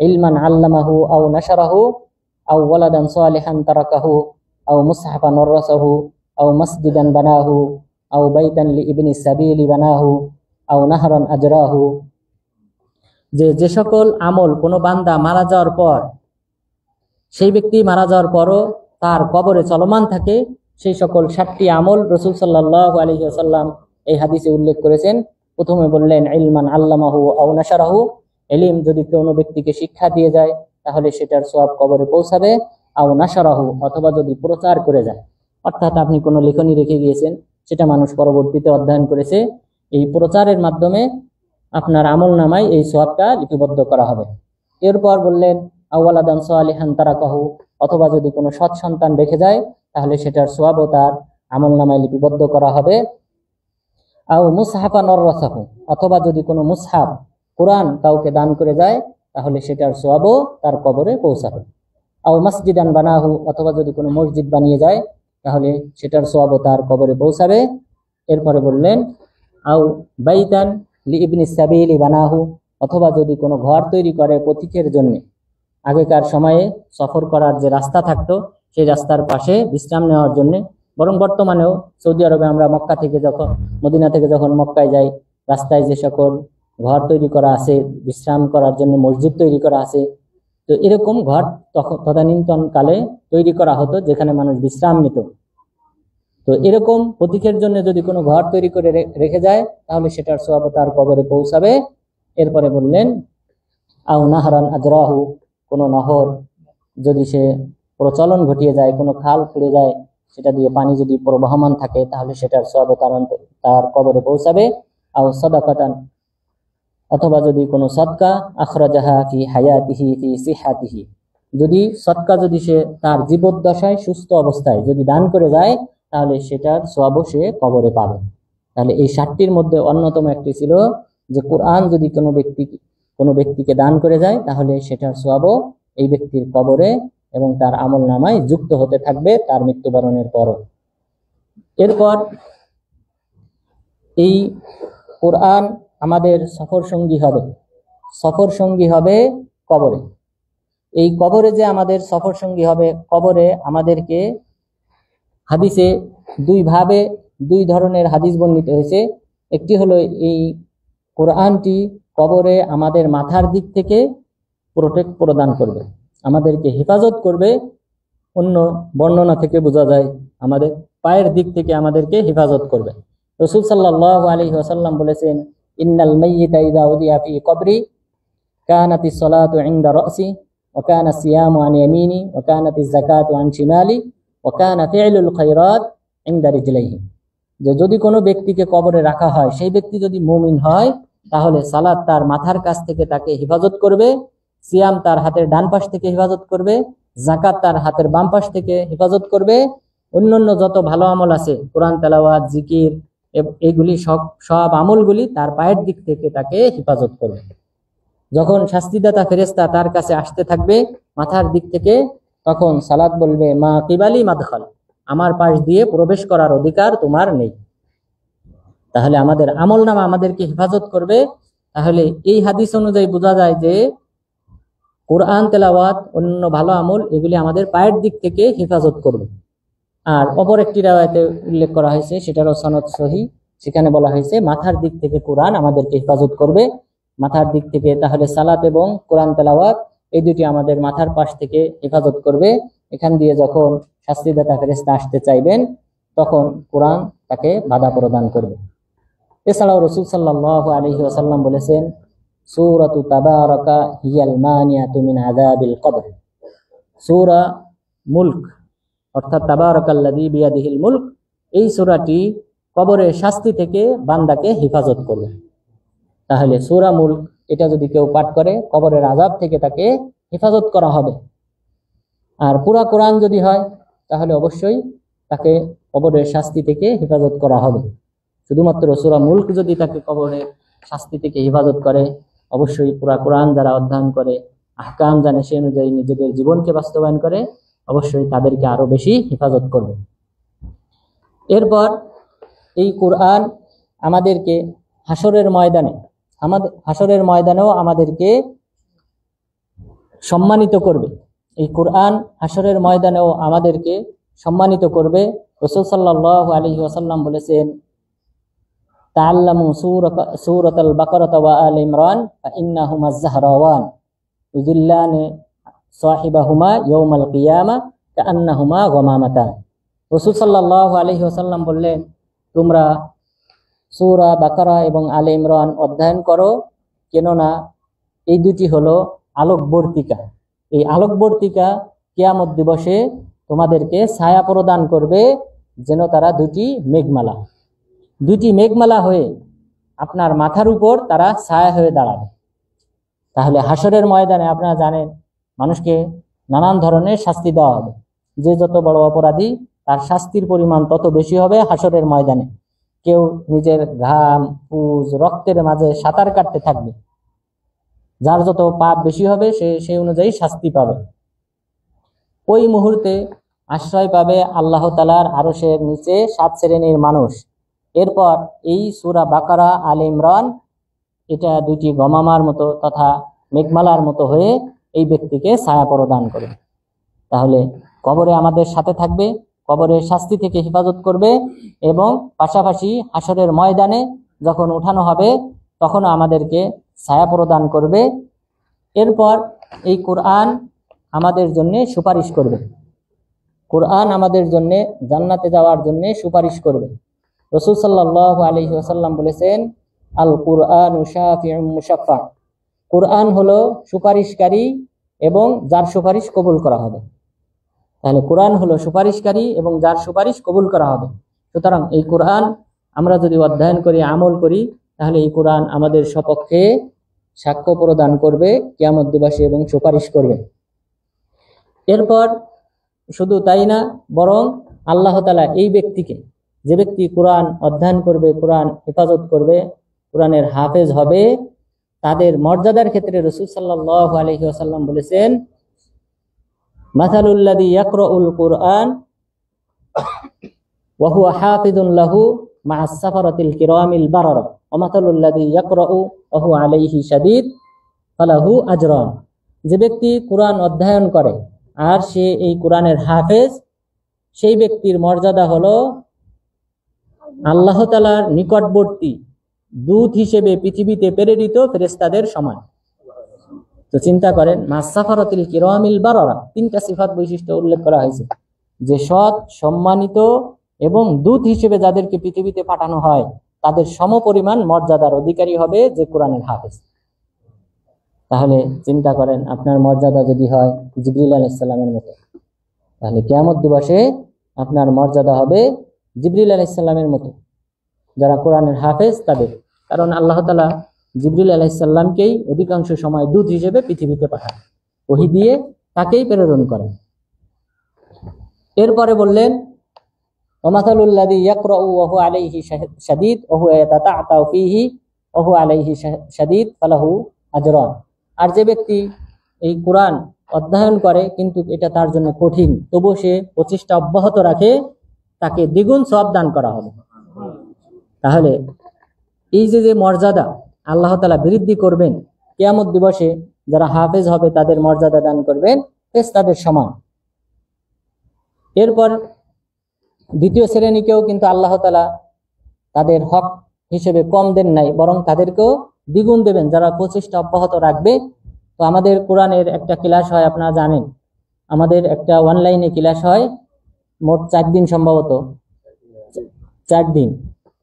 ইলমান আল্লামাহু আও নাশারাহু আও ওয়ালাদান সালিহান তারাকাহু আও মুসহাফান ওয়ারাসাহু আও মাসজিদান বানাহু আও বাইতান লিইবনি সাবিলি বানাহু আও নাহরান আজরাহু। যে সকল আমল কোনো বান্দা মারা যাওয়ার পর, সেই ব্যক্তি মারা যাওয়ার পরও তার কবরে চলমান থাকে, সেই সকল 7টি আমল রাসূল সাল্লাল্লাহু আলাইহি ওয়াসাল্লাম এই হাদিসে উল্লেখ করেছেন। প্রথমে বললেন, ইলমান আল্লামাহু আও নাশারাহু, ইলম যদি কোনো ব্যক্তিকে শিক্ষা দিয়ে যায় তাহলে সেটার সওয়াব কবরে পৌঁছাবে। আও নাশারাহু, অথবা যদি প্রচার করে যায়, অর্থাৎ আপনি কোনো লেখনী রেখে গিয়েছেন, সেটা মানুষ পরবর্তীতে অধ্যয়ন করেছে, এই প্রচারের মাধ্যমে আপনার আমল নামায় এই সওয়াবটা লিপিবদ্ধ করা হবে। এরপর বললেন, আওয়ালাদান সালিহান তারাকাহু, অথবা যদি কোনো সৎ সন্তান রেখে যায় তাহলে সেটার সওয়াবও তার আমল নামায় লিপিবদ্ধ করা হবে। আও মুসহাফান ওয়ারাসাহু, অথবা যদি কোনো মুসহাফ কোরআন কাউকে দান করে যায় তাহলে সেটার সওয়াবও তার কবরে পৌঁছাবে। আও মসজিদান বানাহু, অথবা যদি কোনো মসজিদ বানিয়ে যায় তাহলে সেটার সওয়াবও তার কবরে পৌঁছাবে। এরপরে বললেন আও বাইতান লিইবনিস সাবিলি বানাহু, অথবা যদি কোনো ঘর তৈরি করে পথিকের জন্য। আগেকার সময়ে সফর করার যে রাস্তা থাকতো সেই রাস্তার পাশে বিশ্রাম নেওয়ার জন্য, বরং বর্তমানেও সৌদি আরবে আমরা মক্কা থেকে যখন মদিনা থেকে যখন মক্কায় যাই, রাস্তায় যে সকল ঘর তৈরি করা আছে বিশ্রাম করার জন্য, মসজিদ তৈরি করা আছে, তো এরকম ঘর তদানীন্তন কালে তৈরি করা হতো যেখানে মানুষ বিশ্রাম নিত। তো এরকম পথিকের জন্য যদি কোনো ঘর তৈরি করে রেখে যায় তাহলে সেটার সওয়াব তার কবরে পৌঁছাবে। এরপরে বললেন আও নাহরান আজরাহু, কোনো নহর যদি সে প্রচলন ঘটিয়ে যায়, কোনো খাল খুঁড়ে যায়, সেটা দিয়ে পানি যদি প্রবাহমান থাকে তাহলে সেটার সওয়াব তার কবরে পৌঁছাবে। আও সাদাকাতান, অথবা যদি কোনো সদকা আখরাজাহা ফি হায়াতিহি ফি সিহাতিহি, যদি সদকা যদি সে তার জীবদ্দশায় সুস্থ অবস্থায় যদি দান করে যায় তাহলে সেটার সওয়াবও সে কবরে পাবে। তাহলে এই 7টির মধ্যে অন্যতম একটি ছিল যে কোরআন যদি কোনো ব্যক্তিকে দান করে যায় তাহলে সেটার সওয়াবও এই ব্যক্তির কবরে এবং তার আমলনামায় যুক্ত হতে থাকবে তার মৃত্যুবরণের পরও। এরপর এই কোরআন আমাদের সফর সঙ্গী হবে কবরে। এই কবরে যে আমাদের সফর সঙ্গী হবে, কবরে আমাদেরকে হাদিসে দুই ধরনের হাদিস বর্ণিত হয়েছে। একটি হলো এই কোরআনটি কবরে আমাদের মাথার দিক থেকে প্রোটেক্ট প্রদান করবে, আমাদেরকে হেফাজত করবে। অন্য বর্ণনা থেকে বোঝা যায় আমাদের পায়ের দিক থেকে আমাদেরকে হেফাজত করবে। রাসূল সাল্লাল্লাহু আলাইহি ওয়াসাল্লাম বলেছেন, ইন্নাল মাইয়িতা ইযা উদিয়া ফি কবরি কানাতিস সালাতু ইনদা রাসি ওয়া কানা সিয়ামু আন ইয়ামিনি ওয়া কানাতিজ যাকাতু আন শিমালি ওয়া কানা ফি'লুল খায়রাত ইনদা রিজলাইহি। যে যদি কোনো ব্যক্তিকে কবরে রাখা হয়, সেই ব্যক্তি যদি মুমিন হয় তাহলে সালাত তার মাথার কাছ থেকে তাকে হেফাজত করবে, সিয়াম তার হাতের ডান পাশ থেকে হেফাজত করবে, যাকাত তার হাতের বাম পাশ থেকে হেফাজত করবে, অন্যান্য যত ভালো আমল আছে কোরআন তেলাওয়াত, জিকির, এইগুলি সব আমলগুলি তার পায়ের দিক থেকে তাকে হেফাজত করবে। যখন শাস্তিদাতা ফেরেশতা তার কাছে আসতে থাকবে মাথার দিক থেকে, তখন সালাত বলবে, মা কিবালি মাদখাল, আমার পাশ দিয়ে প্রবেশ করার অধিকার তোমার নেই। তাহলে আমাদের আমলনামা আমাদেরকে হেফাজত করবে। তাহলে এই হাদিস অনুযায়ী বোঝা যায় যে কোরআন তেলাওয়াত, অন্য ভালো আমল, এগুলি আমাদের পায়ের দিক থেকে হেফাজত করবে। আর অপর একটি রাওয়ায়াতে উল্লেখ করা হয়েছে, সেটারও সনদ সহিহ, সেখানে বলা হয়েছে মাথার দিক থেকে কোরআন আমাদেরকে হেফাজত করবে, মাথার দিক থেকে। তাহলে সালাত এবং কোরআন তেলাওয়াত এই দুটি আমাদের মাথার পাশ থেকে হেফাজত করবে। এখান দিয়ে যখন শাস্তিদাতা ফেরেশতা আসতে চাইবেন তখন কোরআন তাকে বাধা প্রদান করবে। এছাড়াও রাসূল সাল্লাল্লাহু আলাইহি ওয়াসাল্লাম বলেছেন, সূরাতু তাবারাকা হিয়াল মানিয়াতু মিন আযাবিল কবর। সূরা মুলক অর্থাৎ তাবারাকাল্লাযী বিয়াদিহিল মুলক, এই সূরাটি কবরের শাস্তি থেকে বান্দাকে হেফাজত করবে। তাহলে সূরা মুলক এটা যদি কেউ পাঠ করে কবরের আযাব থেকে তাকে হেফাজত করা হবে। আর পুরা কোরআন যদি হয় তাহলে অবশ্যই তাকে কবরের শাস্তি থেকে হেফাজত করা হবে। শুধুমাত্র সূরা মুলক যদি তাকে কবরের শাস্তি থেকে হেফাজত করে, অবশ্যই পুরা কোরআন যারা অধ্যয়ন করে, আহকাম জানে, সে অনুযায়ী নিজেদের জীবনকে বাস্তবায়ন করে, অবশ্যই তাদেরকে আরো বেশি হেফাজত করবে। এরপর এই কোরআন আমাদেরকে হাসরের ময়দানেও আমাদেরকে সম্মানিত করবে। এই কোরআন হাসরের ময়দানেও আমাদেরকে সম্মানিত করবে। রাসূল সাল্লাল্লাহু আলাইহি ওয়াসাল্লাম বলেছেন, তাআল্লামু সূরাতাল বাকারাতা ওয়া আল ইমরান ফাইন্নাহুমা যাহরাওয়ান ইযিল্লানি সাহিবাহুমা ইয়াউমাল কিয়ামা কাআন্নাহুমা গামামাতান। রাসূল সাল্লাল্লাহু আলাইহি ওয়াসাল্লাম বললেন, তোমরা সূরা বাকারা এবং আলে ইমরান অধ্যয়ন করো, কেননা এই দুটি হলো আলোকবর্তিকা। এই আলোকবর্তিকা কিয়ামত দিবসে তোমাদেরকে ছায়া প্রদান করবে, যেন তারা দুটি মেঘমালা হয়ে আপনার মাথার উপর তারা ছায়া হয়ে দাঁড়াবে। তাহলে হাসরের ময়দানে আপনারা জানেন মানুষকে নানান ধরনের শাস্তি দেওয়া হবে। যে যত বড় অপরাধী তার শাস্তির পরিমাণ তত বেশি হবে হাসরের ময়দানে। কেউ নিজের ঘাম, পুজ, রক্তের মাঝে সাঁতার কাটতে থাকবে। যার যত পাপ বেশি হবে সে সেই অনুযায়ী শাস্তি পাবে। ওই মুহূর্তে আশ্রয় পাবে আল্লাহ তাআলার আরশের নিচে 7 শ্রেণীর মানুষ। এরপর এই সূরা বাকারা, আলে ইমরান এটা দুইটি গমামার মতো তথা মেঘমালার মতো হয়ে এই ব্যক্তিকে ছায়া প্রদান করে। তাহলে কবরে আমাদের সাথে থাকবে, কবরের শাস্তি থেকে হেফাজত করবে, এবং পাশাপাশি হাসরের ময়দানে যখন উঠানো হবে তখন আমাদেরকে ছায়া প্রদান করবে। এরপর এই কোরআন আমাদের জন্য সুপারিশ করবে। কোরআন আমাদের জন্য জান্নাতে যাওয়ার জন্য সুপারিশ করবে। রাসূল সাল্লাল্লাহু আলাইহি ওয়াসাল্লাম বলেছেন, আল কুরআনু শাফিউম মুশাফফা। কোরআন হলো সুপারিশকারী এবং যার সুপারিশ কবুল করা হবে। তাহলে কোরআন হলো সুপারিশকারী এবং যার সুপারিশ কবুল করা হবে। সুতরাং এই কোরআন আমরা যদি অধ্যয়ন করি, আমল করি, তাহলে এই কোরআন আমাদের সপক্ষে সাক্ষ্য প্রদান করবে কিয়ামত দিবসে এবং সুপারিশ করবে। এরপর শুধু তাই না, বরং আল্লাহ তাআলা এই ব্যক্তিকে, যে ব্যক্তি কোরআন অধ্যয়ন করবে, কোরআন হেফাজত করবে, কোরআনের হাফেজ হবে, তাদের মর্যাদার ক্ষেত্রে রাসূল সাল্লাল্লাহু আলাইহি ওয়াসাল্লাম বলেছেন, মাসালুল্লাযী ইয়াকরাউল কুরআন ওয়া হুয়া হাফিজুন লাহু মা'আস সাফারাতিল কিরামিল বারারা ওয়া মাসালুল্লাযী ইয়াকরাউ ওয়া হুয়া আলাইহি শাদীদ ফালাহু আজরান। যে ব্যক্তি কোরআন অধ্যয়ন করে আর সে এই কোরআনের হাফেজ, সেই ব্যক্তির মর্যাদা হলো আল্লাহ তাআলার নিকটবর্তী দূত হিসেবে পৃথিবীতে প্রেরিত ফেরেশতাদের সমান। তো চিন্তা করেন, মাসাফারাতিল কিরামিল বারারা, 3টা সিফাত বৈশিষ্ট্য উল্লেখ করা হয়েছে, যে সৎ, সম্মানিত এবং দূত হিসেবে যাদেরকে পৃথিবীতে পাঠানো হয় তাদের সমপরিমাণ মর্যাদার অধিকারী হবে যে কোরআনের হাফেজ। তাহলে চিন্তা করেন, আপনার মর্যাদা যদি হয় জিবরিল আলাইহিস সালামের মতো, তাহলে কিয়ামত দিবসে আপনার মর্যাদা হবে জিবরিল আলাইহিস সালামের মতো যারা কোরআনের হাফেজ তাদের। কারণ আল্লাহ তাআলা জিবরিল আলাইহিস সালামকেই অধিকাংশ সময় দূত হিসেবে পৃথিবীতে পাঠান, ওহী দিয়ে তাকেই প্রেরণ করেন। এরপরে বললেন, ওয়ামাসালুল্লাযী ইয়াকরাউ ওয়া হুয়া আলাইহি শাদীদ ওয়া হুয়া ইয়াতাতাআতাউ ফীহি ওয়া হুয়া আলাইহি শাদীদ ফালাহু আজরান। আর যে ব্যক্তি এই কোরআন অধ্যয়ন করে কিন্তু এটা তার জন্য কঠিন, তবু সে প্রচেষ্টা অব্যাহত রাখে, তাকে দ্বিগুণ সওয়াব দান করা হবে। তাহলে এই যে মর্যাদা আল্লাহ তাআলা বৃদ্ধি করবেন, কিয়ামত দিবসে যারা হাফেজ হবে তাদের মর্যাদা দান করবেন ফেরেশতাদের সমান। এরপর দ্বিতীয় শ্রেণীকেও কিন্তু আল্লাহ তাআলা তাদের হক হিসেবে কম দেন নাই, বরং তাদেরকেও দ্বিগুণ দেবেন যারা প্রচেষ্টা অব্যাহত রাখবে। তো আমাদের কোরআনের একটা ক্লাস হয়, আপনারা জানেন, আমাদের একটা অনলাইনে ক্লাস হয় মোট 4 দিন, সম্ভবত 4 দিন।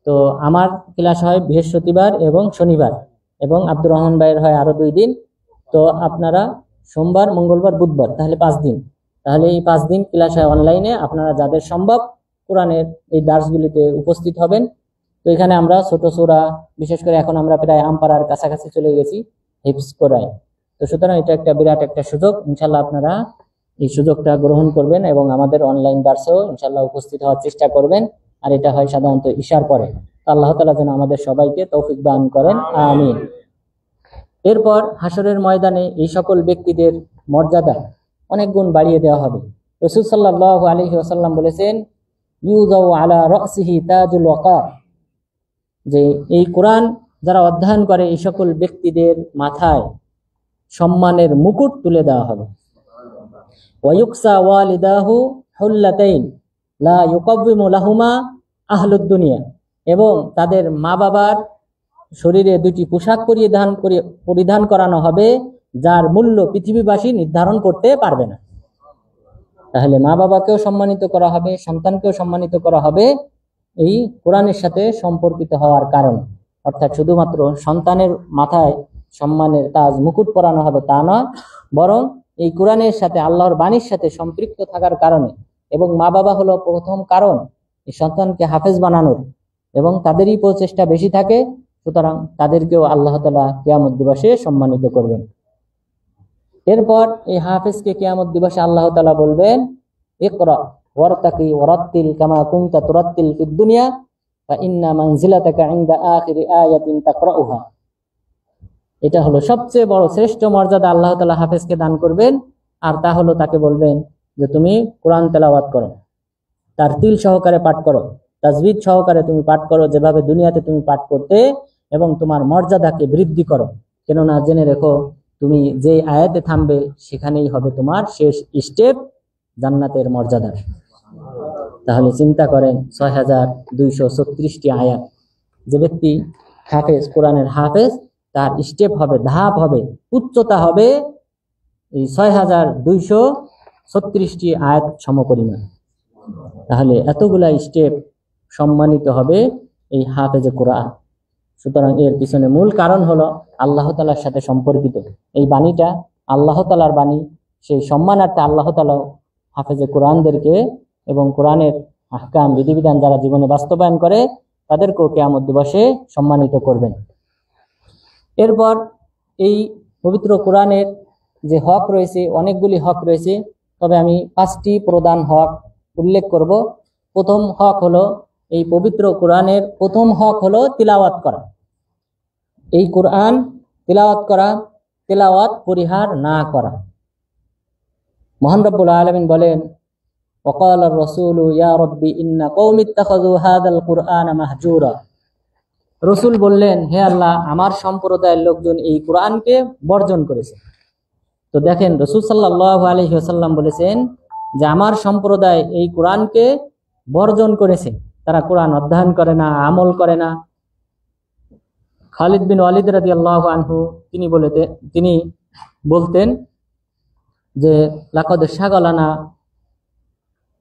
তো আমার ক্লাস হয় বৃহস্পতিবার এবং শনিবার, এবং আব্দুর রহমান ভাইয়ের হয় আরো 2 দিন। তো আপনারা সোমবার, মঙ্গলবার, বুধবার, তাহলে 5 দিন। তাহলে এই 5 দিন ক্লাস হয় অনলাইনে। আপনারা যাদের সম্ভব কোরআনের এই দার্সগুলিতে উপস্থিত হবেন। তো এখানে আমরা ছোট সূরা, বিশেষ করে এখন আমরা প্রায় আমপাড়ার কাছাকাছি চলে গেছি হিফজ করায়। তো সুতরাং এটা একটা বিরাট একটা সুযোগ, ইনশাআল্লাহ আপনারা এই সুযোগটা গ্রহণ করবেন এবং আমাদের অনলাইন দার্সেও ইনশাআল্লাহ উপস্থিত হওয়ার চেষ্টা করবেন। আর এটা হয় সাধারণত ইশার পরে। আল্লাহ তাআলা যেন আমাদের সবাইকে তৌফিক দান করেন, আমিন। এরপর হাসরের ময়দানে এই সকল ব্যক্তিদের মর্যাদা অনেক গুণ বাড়িয়ে দেওয়া হবে। রাসূল সাল্লাল্লাহু আলাইহি ওয়াসাল্লাম বলেছেন, ইউযাউ আলা রাসিহি তাজুল ওয়াকার, যে এই কোরআন যারা অধ্যয়ন করে এই সকল ব্যক্তিদের মাথায় সম্মানের মুকুট তুলে দেওয়া হবে। ওয়ায়ুকসা ওয়ালিদাহু হুল্লাতাইন লা ইউকাব্বিমু লাহুমা আহলুদ দুনিয়া, এবং তাদের মা বাবার শরীরে 2টি পোশাক পরিধান করানো হবে যার মূল্য পৃথিবীবাসী নির্ধারণ করতে পারবে না। তাহলে মা বাবাকেও সম্মানিত করা হবে, সন্তানকেও সম্মানিত করা হবে এই কোরআনের সাথে সম্পর্কিত হওয়ার কারণে। অর্থাৎ শুধুমাত্র সন্তানের মাথায় সম্মানের তাজ, মুকুট পরানো হবে তা নয়, বরং এই কোরআনের সাথে, আল্লাহর বাণীর সাথে সম্পৃক্ত থাকার কারণে, এবং মা বাবা হলো প্রথম কারণ এই সন্তানকে হাফেজ বানানোর, এবং তাদেরই প্রচেষ্টা বেশি থাকে, সুতরাং তাদেরকেও আল্লাহ তাআলা কিয়ামত দিবসে সম্মানিত করবেন। এরপর এই হাফেজকে কিয়ামত দিবসে আল্লাহ তাআলা বলবেন, ইকরা ওয়ারতাকি ওয়ারাত্তিল কামা কুনতা তুরাত্তিল ফিদ দুনিয়া ফাইন্না মানজিলাতাকা ইনদা আখিরি আয়াতিন তাকরাউহা। এটা হলো সবচেয়ে বড় শ্রেষ্ঠ মর্যাদা আল্লাহ তাআলা হাফেজকে দান করবেন, আর তা হলো তাকে বলবেন যে তুমি কোরআন তেলাওয়াত করো, তারতিল সহকারে পাঠ করো, তাজবিদ সহকারে তুমি পাঠ করো যেভাবে দুনিয়াতে তুমি পাঠ করতে, এবং তোমার মর্যাদাকে বৃদ্ধি করো। কেননা জেনে রেখো, তুমি যে আয়াতে থামবে সেখানেই হবে তোমার শেষ স্টেপ জান্নাতের মর্যাদার। তাহলে চিন্তা করেন ৬,২৩৬টি আয়াত। যে ব্যক্তি হাফেজ, কোরআনের হাফেজ, তার স্টেপ হবে, ধাপ হবে, উচ্চতা হবে এই ৬,২৩৬টি আয়াত সমপরিমাণ। তাহলে এতগুলা স্টেপ সম্মানিত হবে এই হাফেজে কোরআন। সুতরাং এর পিছনে মূল কারণ হলো আল্লাহ তাআলার সাথে সম্পর্কিত। এই বাণীটা আল্লাহ তাআলার বাণী, সেই সম্মানার্থে আল্লাহ তাআলা হাফেজে কোরআনদেরকে এবং কোরআনের আহকাম বিধিবিধান যারা জীবনে বাস্তবায়ন করে তাদেরকেও কিয়ামত দিবসে সম্মানিত করবেন। এরপর এই পবিত্র কোরআনের যে হক রয়েছে, অনেকগুলি হক রয়েছে, তবে আমি 5টি প্রধান হক উল্লেখ করব। প্রথম হক হলো, এই পবিত্র কোরআনের প্রথম হক হলো তিলাওয়াত করা। এই কোরআন তিলাওয়াত করা, তিলাওয়াত পরিহার না করা। মহান রব্বুল আলামিন বলেন, ওয়াকালার রাসূলু ইয়া রাব্বি ইন্না কওমি ইত্তাখাযু হাযাল কুরআনা মাহজুরা। রাসূল বললেন, হে আল্লাহ, আমার সম্প্রদায়ের লোকজন এই কোরআনকে বর্জন করেছে। তো দেখেন, রাসূল সাল্লাল্লাহু আলাইহি ওয়াসাল্লাম বলেছেন যে আমার সম্প্রদায় এই কোরআনকে বর্জন করেছে, তারা কোরআন অধ্যয়ন করে না, আমল করে না। খালিদ বিন ওয়ালিদ রাদিয়াল্লাহু আনহু তিনি বলতেন যে লাকাদ শাগালানা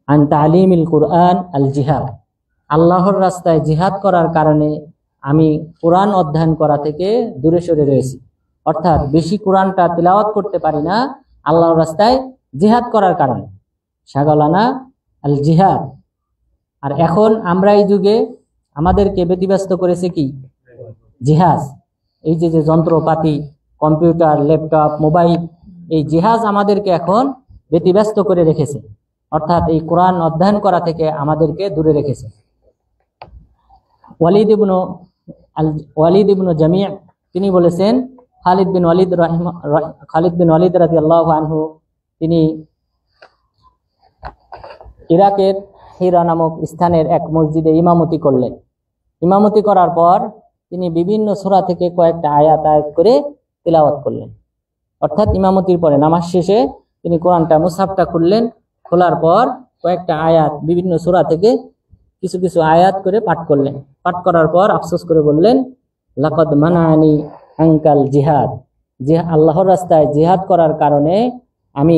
আন তালিমিল কুরআন আল জিহাদ। আল্লাহর রাস্তায় জিহাদ করার কারণে আমি কোরআন অধ্যয়ন করা থেকে দূরে সরে রয়েছি। অর্থাৎ বেশি কোরআনটা তিলাওয়াত করতে পারি না আল্লাহর রাস্তায় জিহাদ করার কারণে। শাগালানা আল জিহাদ। আর এখন আমরা এই যুগে আমাদেরকে ব্যতিব্যস্ত করেছে কি? জিহাজ। এই যে যন্ত্রপাতি, কম্পিউটার, ল্যাপটপ, মোবাইল, এই জিহাজ আমাদেরকে এখন ব্যতিব্যস্ত করে রেখেছে, অর্থাৎ এই কোরআন অধ্যয়ন করা থেকে আমাদেরকে দূরে রেখেছে। ওয়ালিদ ইবনু জামি' তিনি বলেছেন, খালিদ বিন ওয়ালিদ রাদিয়াল্লাহু আনহু তিনি ইরাকের হিরা নামক স্থানের এক মসজিদে ইমামতি করলেন। ইমামতি করার পর তিনি বিভিন্ন সূরা থেকে কয়েকটা আয়াত করে তিলাওয়াত করলেন। অর্থাৎ ইমামতির পরে নামাজ শেষে তিনি কোরআনটা মুসহাফটা খুললেন, খোলার পর কয়েকটা আয়াত বিভিন্ন সূরা থেকে কিছু কিছু আয়াত করে পাঠ করলেন। পাঠ করার পর আফসোস করে বললেন, লাকাদ মানানি আনকাল জিহাদ। যে আল্লাহর রাস্তায় জিহাদ করার কারণে আমি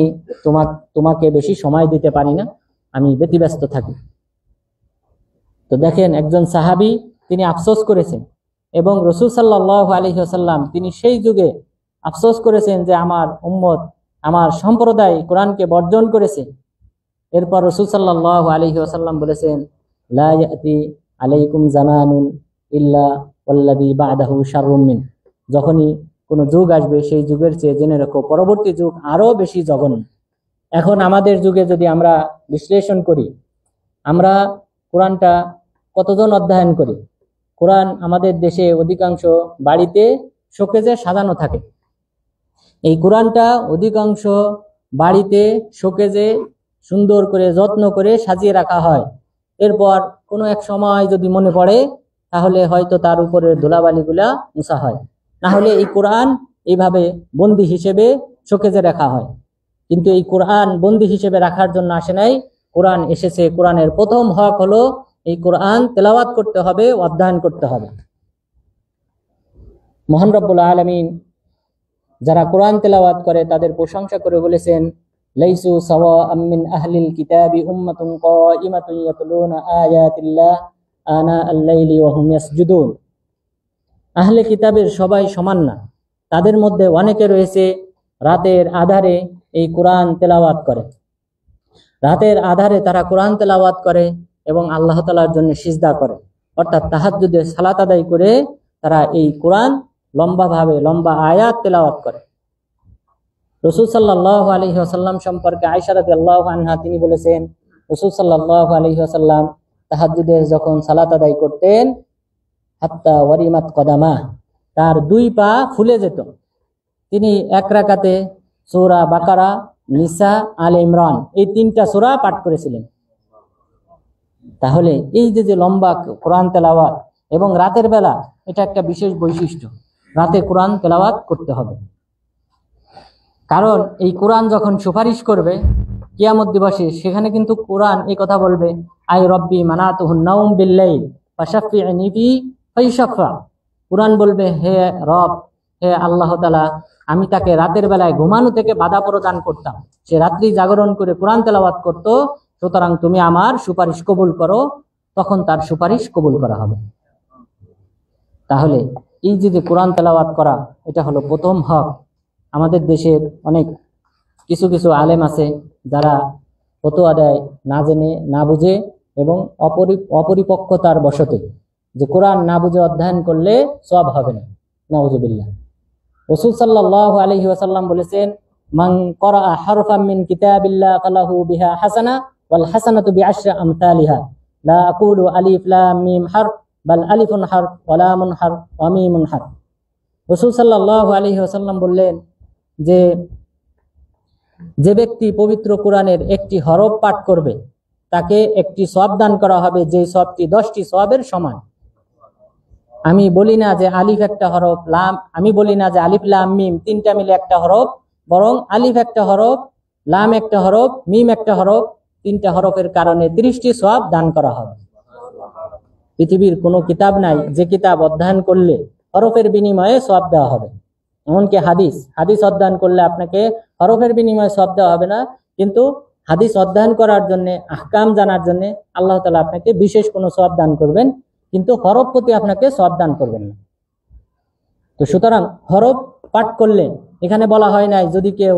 তোমাকে বেশি সময় দিতে পারি না, আমি ব্যতিব্যস্ত থাকি। তো দেখেন, একজন সাহাবী তিনি আফসোস করেছেন, এবং রাসূল সাল্লাল্লাহু আলাইহি ওয়াসাল্লাম তিনি সেই যুগে আফসোস করেছেন যে আমার উম্মত, আমার সম্প্রদায় কোরআনকে বর্জন করেছে। এরপর রাসূল সাল্লাল্লাহু আলাইহি ওয়াসাল্লাম বলেছেন, লা ইয়াতি আলাইকুম জামানুন ইল্লা ওয়াল্লাযী বা'দাহু শাররুম মিন। যখনই কোনো যুগ আসবে সেই যুগের চেয়ে জেনে রাখো পরবর্তী যুগ আরো বেশি জঘন্য। এখন আমাদের যুগে যদি আমরা বিশ্লেষণ করি, আমরা কোরআনটা কতজন অধ্যয়ন করি? কোরআন আমাদের দেশে অধিকাংশ বাড়িতে শোকেজে সাজানো থাকে। এই কোরআনটা অধিকাংশ বাড়িতে শোকেজে সুন্দর করে যত্ন করে সাজিয়ে রাখা হয়। এরপর কোনো এক সময় যদি মনে পড়ে তাহলে হয়তো তার উপরে ধুলাবালিগুলা মুছা হয়, না হলে এই কোরআন এইভাবে বন্দি হিসেবে শোকেজে রাখা হয়। কিন্তু এই কোরআন বন্দি হিসেবে রাখার জন্য আসে নাই, কোরআন এসেছে। কোরআনের প্রথম হক হলো এই কোরআন তেলাওয়াত করতে হবে, অধ্যয়ন করতে হবে। মহান রব্বুল আলামিন যারা কোরআন তেলাওয়াত করে তাদের প্রশংসা করে বলেছেন, লাইসু সাওয়াআম মিন আহলিল কিতাবি উম্মাতুন কাইমাতুন ইয়াতলুনা আয়াতিল্লাহ আনা আল-লাইলি ওয়া হুম ইয়াসজুদুন। আহলে কিতাবের সবাই সমান না, তাদের মধ্যে অনেকে রয়েছে রাতের আধারে এই কোরআন তেলাওয়াত করে। রাতের আধারে তারা কোরআন তেলাওয়াত করে এবং আল্লাহ তাআলার জন্য সিজদা করে, অর্থাৎ তাহাজ্জুদে সালাত আদায় করে তারা এই কোরআন লম্বা আয়াত তেলাওয়াত করে। রাসূল সাল্লাল্লাহু আলাইহি ওয়াসাল্লাম সম্পর্কে আয়েশা রাদিয়াল্লাহু আনহা তিনি বলেছেন, রাসূল সাল্লাল্লাহু আলাইহি ওয়াসাল্লাম তাহাজ্জুদে যখন সালাত আদায় করতেন, হাত্তা ওয়ারিমাত কদামা, তার 2 পা ফুলে যেত। তিনি এক রাকাতে সূরা বাকারা, নিসা, আলে ইমরান এই 3টা সূরা পাঠ করেছিলেন। তাহলে এই যে লম্বা কোরআন তেলাওয়াত এবং রাতের বেলা, এটা একটা বিশেষ বৈশিষ্ট্য। রাতে কোরআন তেলাওয়াত করতে হবে, কারণ এই কোরআন যখন সুপারিশ করবে কিয়ামত দিবসে, সেখানে কিন্তু কোরআন এই কথা বলবে, আই রব্বি মানাতুহুন নাউম বিল্লাইল ফাশাফি'নি ফি ফায়শাফা। কোরআন বলবে, হে রব, হে আল্লাহ তাআলা, আমি তাকে রাতের বেলায় ঘুমানো থেকে বাধা প্রদান করতাম, সে রাত্রি জাগরণ করে কোরআন তেলাওয়াত করত, সুতরাং তুমি আমার সুপারিশ কবুল করো, তখন তার সুপারিশ কবুল করা হবে। তাহলে এই যে কোরআন তেলাওয়াত করা, এটা হলো প্রথম হক। আমাদের দেশের অনেক কিছু আলেম আছে যারা ফতোয়া দেয় না জেনে, না বুঝে এবং অপরিপক্কতার বশতে, যে কোরআন না বুঝে অধ্যয়ন করলে সওয়াব হবে না। নাউযুবিল্লাহ। রাসূল সাল্লাল্লাহু আলাইহি ওয়াসাল্লাম বলেছেন, মান ক্বারা হারফাম মিন কিতাবিল্লাহ ফালাহু বিহা হাসানা ওয়াল হাসানাতু বিআশরি আমসালিহা, লা আকুলু আলিফ লাম মিম হারফ বাল আলিফুন হারফ ওয়া লামুন হারফ ওয়া মিমুন হারফ। রাসূল সাল্লাল্লাহু আলাইহি ওয়াসাল্লাম বললেন যে ব্যক্তি পবিত্র কোরআনের একটি হরফ পাঠ করবে, তাকে একটি সওয়াব দান করা হবে, যে সওয়াবটি 10টি সওয়াবের সমান। আমি বলি না যে আলিফ একটা হরফ, লাম, আমি বলি না যে আলিফ লাম মিম 3টা মিলে একটা হরফ, বরং আলিফ একটা হরফ, লাম একটা হরফ, মিম একটা হরফ, 3টা হরফের কারণে 30টি সওয়াব দান করা হবে। পৃথিবীর কোনো কিতাব নাই যে কিতাব অধ্যয়ন করলে হরফের বিনিময়ে সওয়াব দেওয়া হবে। এমনকি হাদিস অধ্যয়ন করলে আপনাকে হরফের বিনিময়ে সওয়াব দেওয়া হবে না, কিন্তু হাদিস অধ্যয়ন করার জন্য, আহকাম জানার জন্য আল্লাহ তাআলা আপনাকে বিশেষ কোনো সওয়াব দান করবেন, কিন্তু হরফ প্রতি আপনাকে সওয়াব দান করবেন না। তো সুতরাং হরফ পাঠ করলে, এখানে বলা হয় নাই যদি কেউ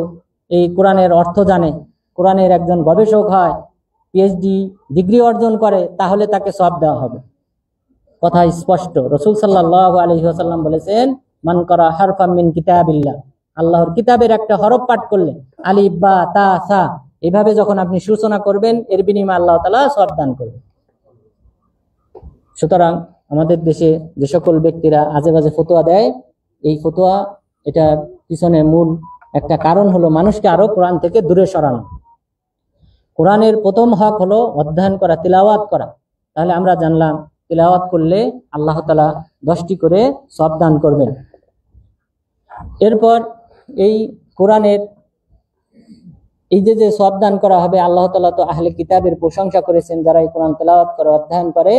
এই কোরআনের অর্থ জানে, কোরআনের একজন গবেষক হয়, পিএইচডি ডিগ্রি অর্জন করে, তাহলে তাকে সওয়াব দেওয়া হবে। কথা স্পষ্ট। রাসূল সাল্লাল্লাহু আলাইহি ওয়াসাল্লাম বলেছেন, মান ক্বারা হারফাম মিন কিতাবিল্লাহ, আল্লাহর কিতাবের একটা হরফ পাঠ করলে, আলিফ বা তা সা, এভাবে যখন আপনি সূচনা করবেন, এর বিনিময়ে আল্লাহ তাআলা সওয়াব দান করবেন। সুতরাং আমাদের দেশে যে সকল ব্যক্তিরা আজে বাজে ফতোয়া দেয়, এই ফতোয়া, এটার পিছনে মূল একটা কারণ হলো মানুষকে আরো কোরআন থেকে দূরে সরানো। কোরআনের প্রথম হক হলো অধ্যয়ন করা, তিলাওয়াত করা। তাহলে আমরা জানলাম তিলাওয়াত করলে আল্লাহ তাআলা 10টি করে সওয়াব দান করবেন। এরপর এই কোরআনের এই যে সওয়াব দান করা হবে, আল্লাহ তাআলা তো আহলে কিতাবের প্রশংসা করেছেন, যারা এই কোরআন তেলাওয়াত করে, অধ্যয়ন করে,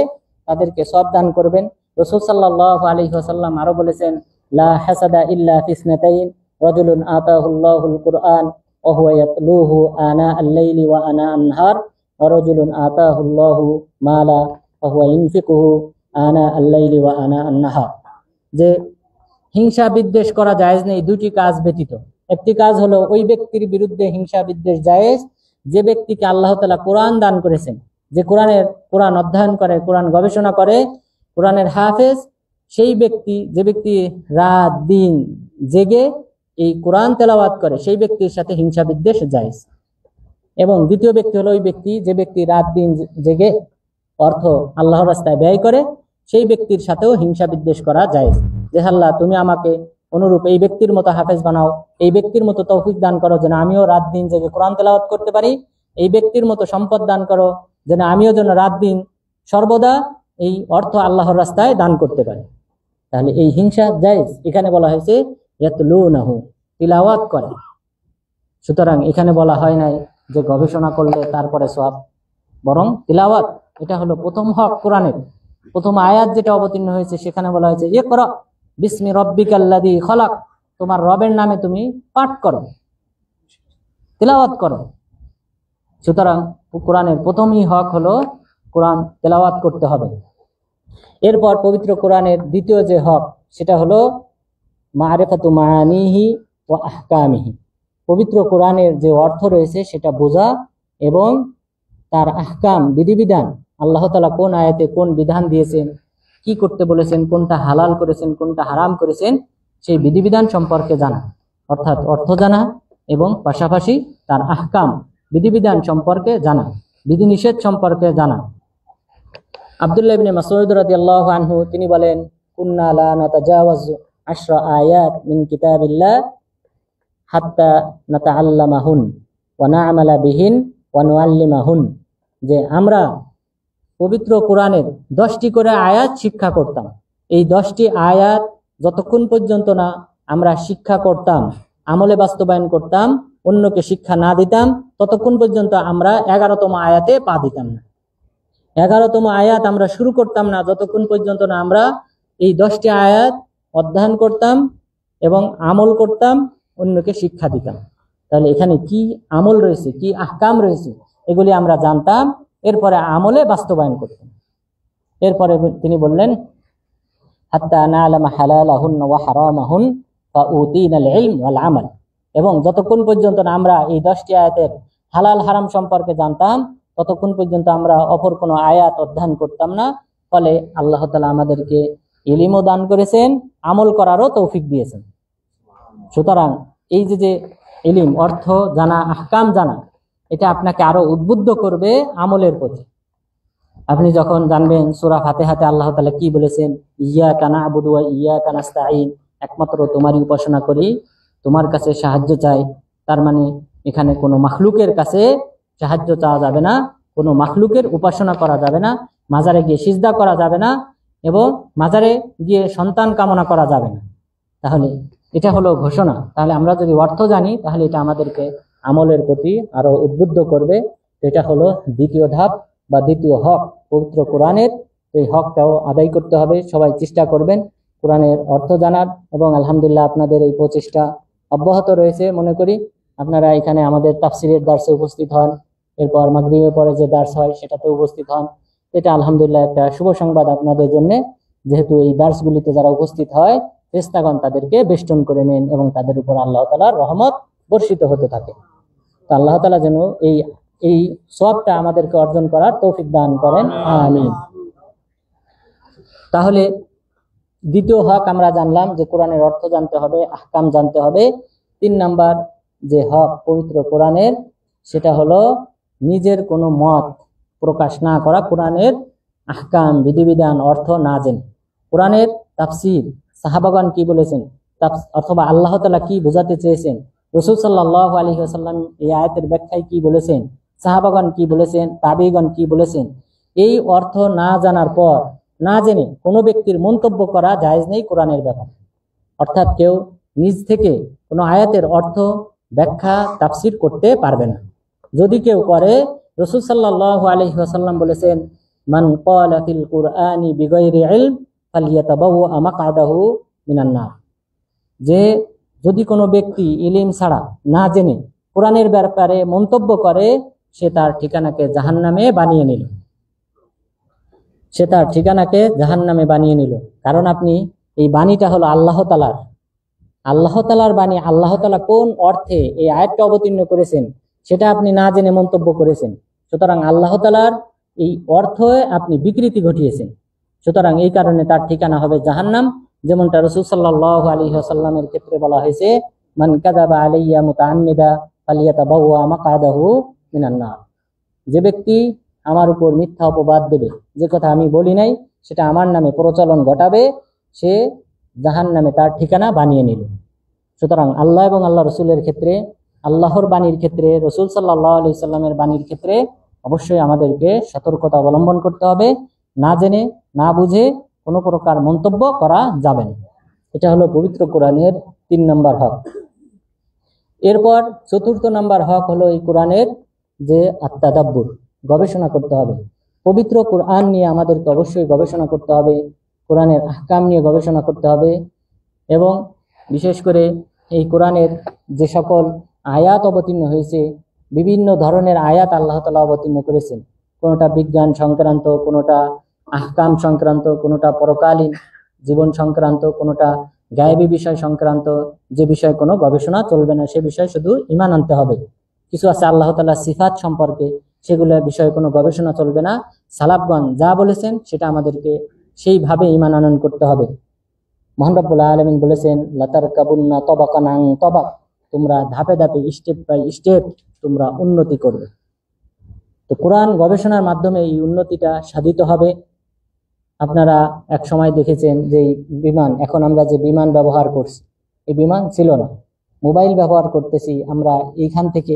তাদেরকে সওয়াব দান করবেন। রাসূল সাল্লাল্লাহু আলাইহি ওয়াসাল্লাম আরো বলেছেন, লা হাসাদা ইল্লা ফিসনাতাইন, রাজুলুন আতাহুল্লাহুল কুরআন ওয়া হুয়া ইয়াতলুহু আনা আল-লাইলি ওয়া আনা আন-নাহার, ওয়া রাজুলুন আতাহুল্লাহু মালা ওয়া হুয়া ইনফিকুহু আনা আল-লাইলি ওয়া আনা আন-নাহার। যে হিংসা বিদ্বেষ করা জায়েজ নেই 2টি কাজ ব্যতীত। একটি কাজ হলো ওই ব্যক্তির বিরুদ্ধে হিংসা বিদ্বেষ জায়েজ যে ব্যক্তিকে আল্লাহ তাআলা কোরআন দান করেছেন, যে কোরআন অধ্যয়ন করে, কোরআন গবেষণা করে, কোরআনের হাফেজ, সেই ব্যক্তি, যে ব্যক্তি রাত দিন জেগে এই কোরআন তেলাওয়াত করে, সেই ব্যক্তির সাথে হিংসা বিদ্বেষ জায়েজ। এবং দ্বিতীয় ব্যক্তি হলো ওই ব্যক্তি, যে ব্যক্তি রাত দিন জেগে অর্থ আল্লাহর রাস্তায় ব্যয় করে, সেই ব্যক্তির সাথেও হিংসা বিদ্বেষ করা জায়েজ। যে আল্লাহ, তুমি আমাকে অনুরূপ এই ব্যক্তির মতো হাফেজ বানাও, এই ব্যক্তির মতো তৌফিক দান করো যেন আমিও রাত দিন জেগে কোরআন তেলাওয়াত করতে পারি, এই ব্যক্তির মতো সম্পদ দান করো যেন আমিও যেন রাত দিন সর্বদা এই অর্থ আল্লাহর রাস্তায় দান করতে পারি। তাহলে এই হিংসা জায়েজ। এখানে বলা হয়েছে ইয়াতলুনাহু, তিলাওয়াত করে। সুতরাং এখানে বলা হয় নাই যে গবেষণা করলে তারপরে সওয়াব, বরং তিলাওয়াত। এটা হলো প্রথম হক কোরআনের। প্রথম আয়াত যেটা অবতীর্ণ হয়েছে, সেখানে বলা হয়েছে ইকরা বিসমি রাব্বিকাল্লাযী খলাক, তোমার রবের নামে তুমি পাঠ করো, তিলাওয়াত করো। সুতরাং কোরআনের প্রথমই হক হলো কোরআন তেলাওয়াত করতে হবে। এরপর পবিত্র কোরআনের দ্বিতীয় যে হক, সেটা হলো মারিফাতু মাআনিহি ওয়া আহকামিহি, পবিত্র কোরআনের যে অর্থ রয়েছে সেটা বোঝা এবং তার আহকাম, বিধিবিধান, আল্লাহ তাআলা কোন আয়াতে কোন বিধান দিয়েছেন, কি করতে বলেছেন, কোনটা হালাল করেছেন, কোনটা হারাম করেছেন, সেই বিধিবিধান সম্পর্কে জানা, অর্থাৎ অর্থ জানা এবং পাশাপাশি তার আহকাম, বিধিবিধান সম্পর্কে জানা, বিধিনিষেধ সম্পর্কে জানা। আব্দুল্লাহ ইবনে মাসউদ রাদিয়াল্লাহু আনহু তিনি বলেন, কুন্না লা নাতাজাওয়াজু 10 আয়াত মিন কিতাবিল্লাহ হাত্তা নাতাআল্লামাহুন ওয়া না'মালা বিহিন ওয়া নুআল্লিমাহুন, যে আমরা পবিত্র কোরআনের 10টি করে আয়াত শিক্ষা করতাম। এই 10টি আয়াত যতক্ষণ পর্যন্ত না আমরা শিক্ষা করতাম, আমলে বাস্তবায়ন করতাম, অন্যকে শিক্ষা না দিতাম, ততক্ষণ পর্যন্ত আমরা 11তম আয়াতে পা দিতাম না। 11তম আয়াত আমরা শুরু করতাম না যতক্ষণ পর্যন্ত না আমরা এই 10টি আয়াত অধ্যয়ন করতাম এবং আমল করতাম, অন্যকে শিক্ষা দিতাম। তাহলে এখানে কি আমল রয়েছে, কি আহকাম রয়েছে, এগুলি আমরা জানতাম, এরপরে আমলে বাস্তবায়ন করতাম। এরপরে তিনি বললেন, হাত্তা না'লামা হালালাহুন ওয়া হারামাহুন ফাউতিনাল ইলম ওয়াল আমাল, এবং যতক্ষণ পর্যন্ত না আমরা এই 10টি আয়াতের হালাল হারাম সম্পর্কে জানতাম, ততক্ষণ পর্যন্ত আমরা অপর কোনো আয়াত অধ্যয়ন করতাম না। ফলে আল্লাহ তাআলা আমাদেরকে ইলমও দান করেছেন, আমল করারও তৌফিক দিয়েছেন। সুতরাং এই যে ইলম, অর্থ জানা, আহকাম জানা, এটা আপনাকে আরো উদ্বুদ্ধ করবে আমলের প্রতি। আপনি যখন জানবেন সূরা ফাতিহাতে আল্লাহ তাআলা কি বলেছেন, ইয়্যাকা না'বুদু ওয়া ইয়্যাকা নাস্তাঈন, একমাত্র তোমারই উপাসনা করি, তোমার কাছে সাহায্য চাই। তার মানে এখানে কোনো মাখলুকের কাছে সাহায্য চাওয়া যাবে না, কোনো মাখলুকের উপাসনা করা যাবে না, মাজারে গিয়ে সিজদা করা যাবে না, এবং মাজারে গিয়ে সন্তান কামনা করা যাবে না। তাহলে এটা হলো ঘোষণা। তাহলে আমরা যদি অর্থ জানি, তাহলে এটা আমাদেরকে আমলের প্রতি আরো উদ্বুদ্ধ করবে। এটা হলো দ্বিতীয় ধাপ বা দ্বিতীয় হক পবিত্র কোরআনের। এই হকটাও আদায় করতে হবে। সবাই চেষ্টা করবেন কোরআনের অর্থ জানার, এবং আলহামদুলিল্লাহ আপনাদের এই প্রচেষ্টা অব্যাহত রয়েছে। মনে করি আপনারা এখানে আমাদের তাফসিরের দার্সে উপস্থিত হন, এরপর মাগরিবের পরে যে দার্স হয় সেটাতে উপস্থিত হন। এটা আলহামদুলিল্লাহ একটা শুভ সংবাদ আপনাদের জন্য, যেহেতু এই দার্সগুলিতে যারা উপস্থিত হয় ফেরেশতাগণ তাদেরকে বেষ্টন করে নেন এবং তাদের উপর আল্লাহ তাআলার রহমত বর্ষিত হতে থাকে। তো আল্লাহ তাআলা যেন এই সওয়াবটা আমাদেরকে অর্জন করার তৌফিক দান করেন, আমিন। তাহলে দ্বিতীয় হক আমরা জানলাম যে কোরআনের অর্থ জানতে হবে, আহকাম জানতে হবে। 3 নাম্বার যে হক পবিত্র কোরআনের, সেটা হলো নিজের কোনো মত প্রকাশ না করা, কোরআনের আহকাম, বিধিবিধান, অর্থ না জেনে। কোরআনের তাফসীর, সাহাবাগণ কি বলেছেন, অথবা আল্লাহ তাআলা কি বোঝাতে চেয়েছেন, রাসূল সাল্লাল্লাহু আলাইহি ওয়াসাল্লাম এই আয়াতের ব্যাখ্যায় কি বলেছেন, সাহাবাগণ কি বলেছেন, তাবেঈগণ কি বলেছেন, এই অর্থ না জানার পর, না জেনে কোনো ব্যক্তির মন্তব্য করা জায়েজ নেই কোরআনের ব্যাপারে। অর্থাৎ কেউ নিজ থেকে কোনো আয়াতের অর্থ, ব্যাখ্যা, তাফসীর করতে পারবে না। যদি কেউ করে, রাসূল সাল্লাল্লাহু আলাইহি ওয়াসাল্লাম বলেছেন, মান ক্বালা ফিল কুরআনি বিগাইরি ইলম ফালিয়াতাবাওয়া মাকআদাহু মিনান নার, যে যদি কোনো ব্যক্তি ইলম ছাড়া, না জেনে কোরআনের ব্যাপারে মন্তব্য করে, সে তার ঠিকানাকে জাহান্নামে বানিয়ে নিল। সে তার ঠিকানাকে জাহান্নামে বানিয়ে নিল। কারণ আপনি, এই বাণীটা হলো আল্লাহ তাআলার, আল্লাহ তাআলার বাণী। আল্লাহ তাআলা কোন অর্থে এই আয়াতটা অবতীর্ণ করেছেন সেটা আপনি না জেনে মন্তব্য করেছেন। সুতরাং আল্লাহ তাআলার এই অর্থে আপনি বিকৃতি ঘটিয়েছেন। সুতরাং এই কারণে তার ঠিকানা হবে জাহান্নাম। যেমনটা রাসূল সাল্লাল্লাহু আলাইহি ওয়াসাল্লামের ক্ষেত্রে বলা হয়েছে, মান কাযাবা আলাইয়া মুতাআম্মিদা ফালিয়াতাবাওয়া মাকআদাহু মিনান নার, যে ব্যক্তি আমার উপর মিথ্যা অপবাদ দেবে, যে কথা আমি বলি নাই, সেটা আমার নামে প্রচলন ঘটাবে, সে জাহান্নামে তার ঠিকানা বানিয়ে নিল। সুতরাং আল্লাহ এবং আল্লাহ রসুলের ক্ষেত্রে, আল্লাহর বাণীর ক্ষেত্রে, রসুল সাল্লাল্লাহু আলাইহি সাল্লামের বাণীর ক্ষেত্রে অবশ্যই আমাদেরকে সতর্কতা অবলম্বন করতে হবে। না জেনে, না বুঝে কোনো প্রকার মন্তব্য করা যাবে না। এটা হলো পবিত্র কোরআনের 3 নম্বর হক। এরপর 4র্থ নম্বর হক হলো এই কোরআনের যে আত-তাদাব্বুর, গবেষণা করতে হবে। পবিত্র কোরআন নিয়ে আমাদেরকে অবশ্যই গবেষণা করতে হবে, কোরআনের আহকাম নিয়ে গবেষণা করতে হবে। এবং বিশেষ করে এই কোরআনের যে সকল আয়াত অবতীর্ণ হয়েছে, বিভিন্ন ধরনের আয়াত আল্লাহ তাআলা অবতীর্ণ করেছেন। কোনোটা বিজ্ঞান সংক্রান্ত, কোনোটা আহকাম সংক্রান্ত, কোনোটা পরকালীন জীবন সংক্রান্ত, কোনোটা গায়েবী বিষয় সংক্রান্ত। যে বিষয়ে কোনো গবেষণা চলবে না, সে বিষয়ে শুধু ঈমান আনতে হবে। কিছু আছে আল্লাহ তাআলার সিফাত সম্পর্কে, সেগুলো বিষয়ে কোনো গবেষণা চলবে না। সালাফগণ যা বলেছেন সেটা আমাদেরকে সেইভাবে ঈমান আনয়ন করতে হবে। মহান রব্বুল আলামিন বলেছেন, লাতারকাবুন্না তাবাকান আন তাবাক, তোমরা ধাপে ধাপে, স্টেপ বাই স্টেপ তোমরা উন্নতি করবে। তো কোরআন গবেষণার মাধ্যমে এই উন্নতিটা সাধিত হবে। আপনারা এক সময় দেখেছেন যে বিমান, এখন আমরা যে বিমান ব্যবহার করছি, এই বিমান ছিল না। মোবাইল ব্যবহার করতেছি আমরা, এইখান থেকে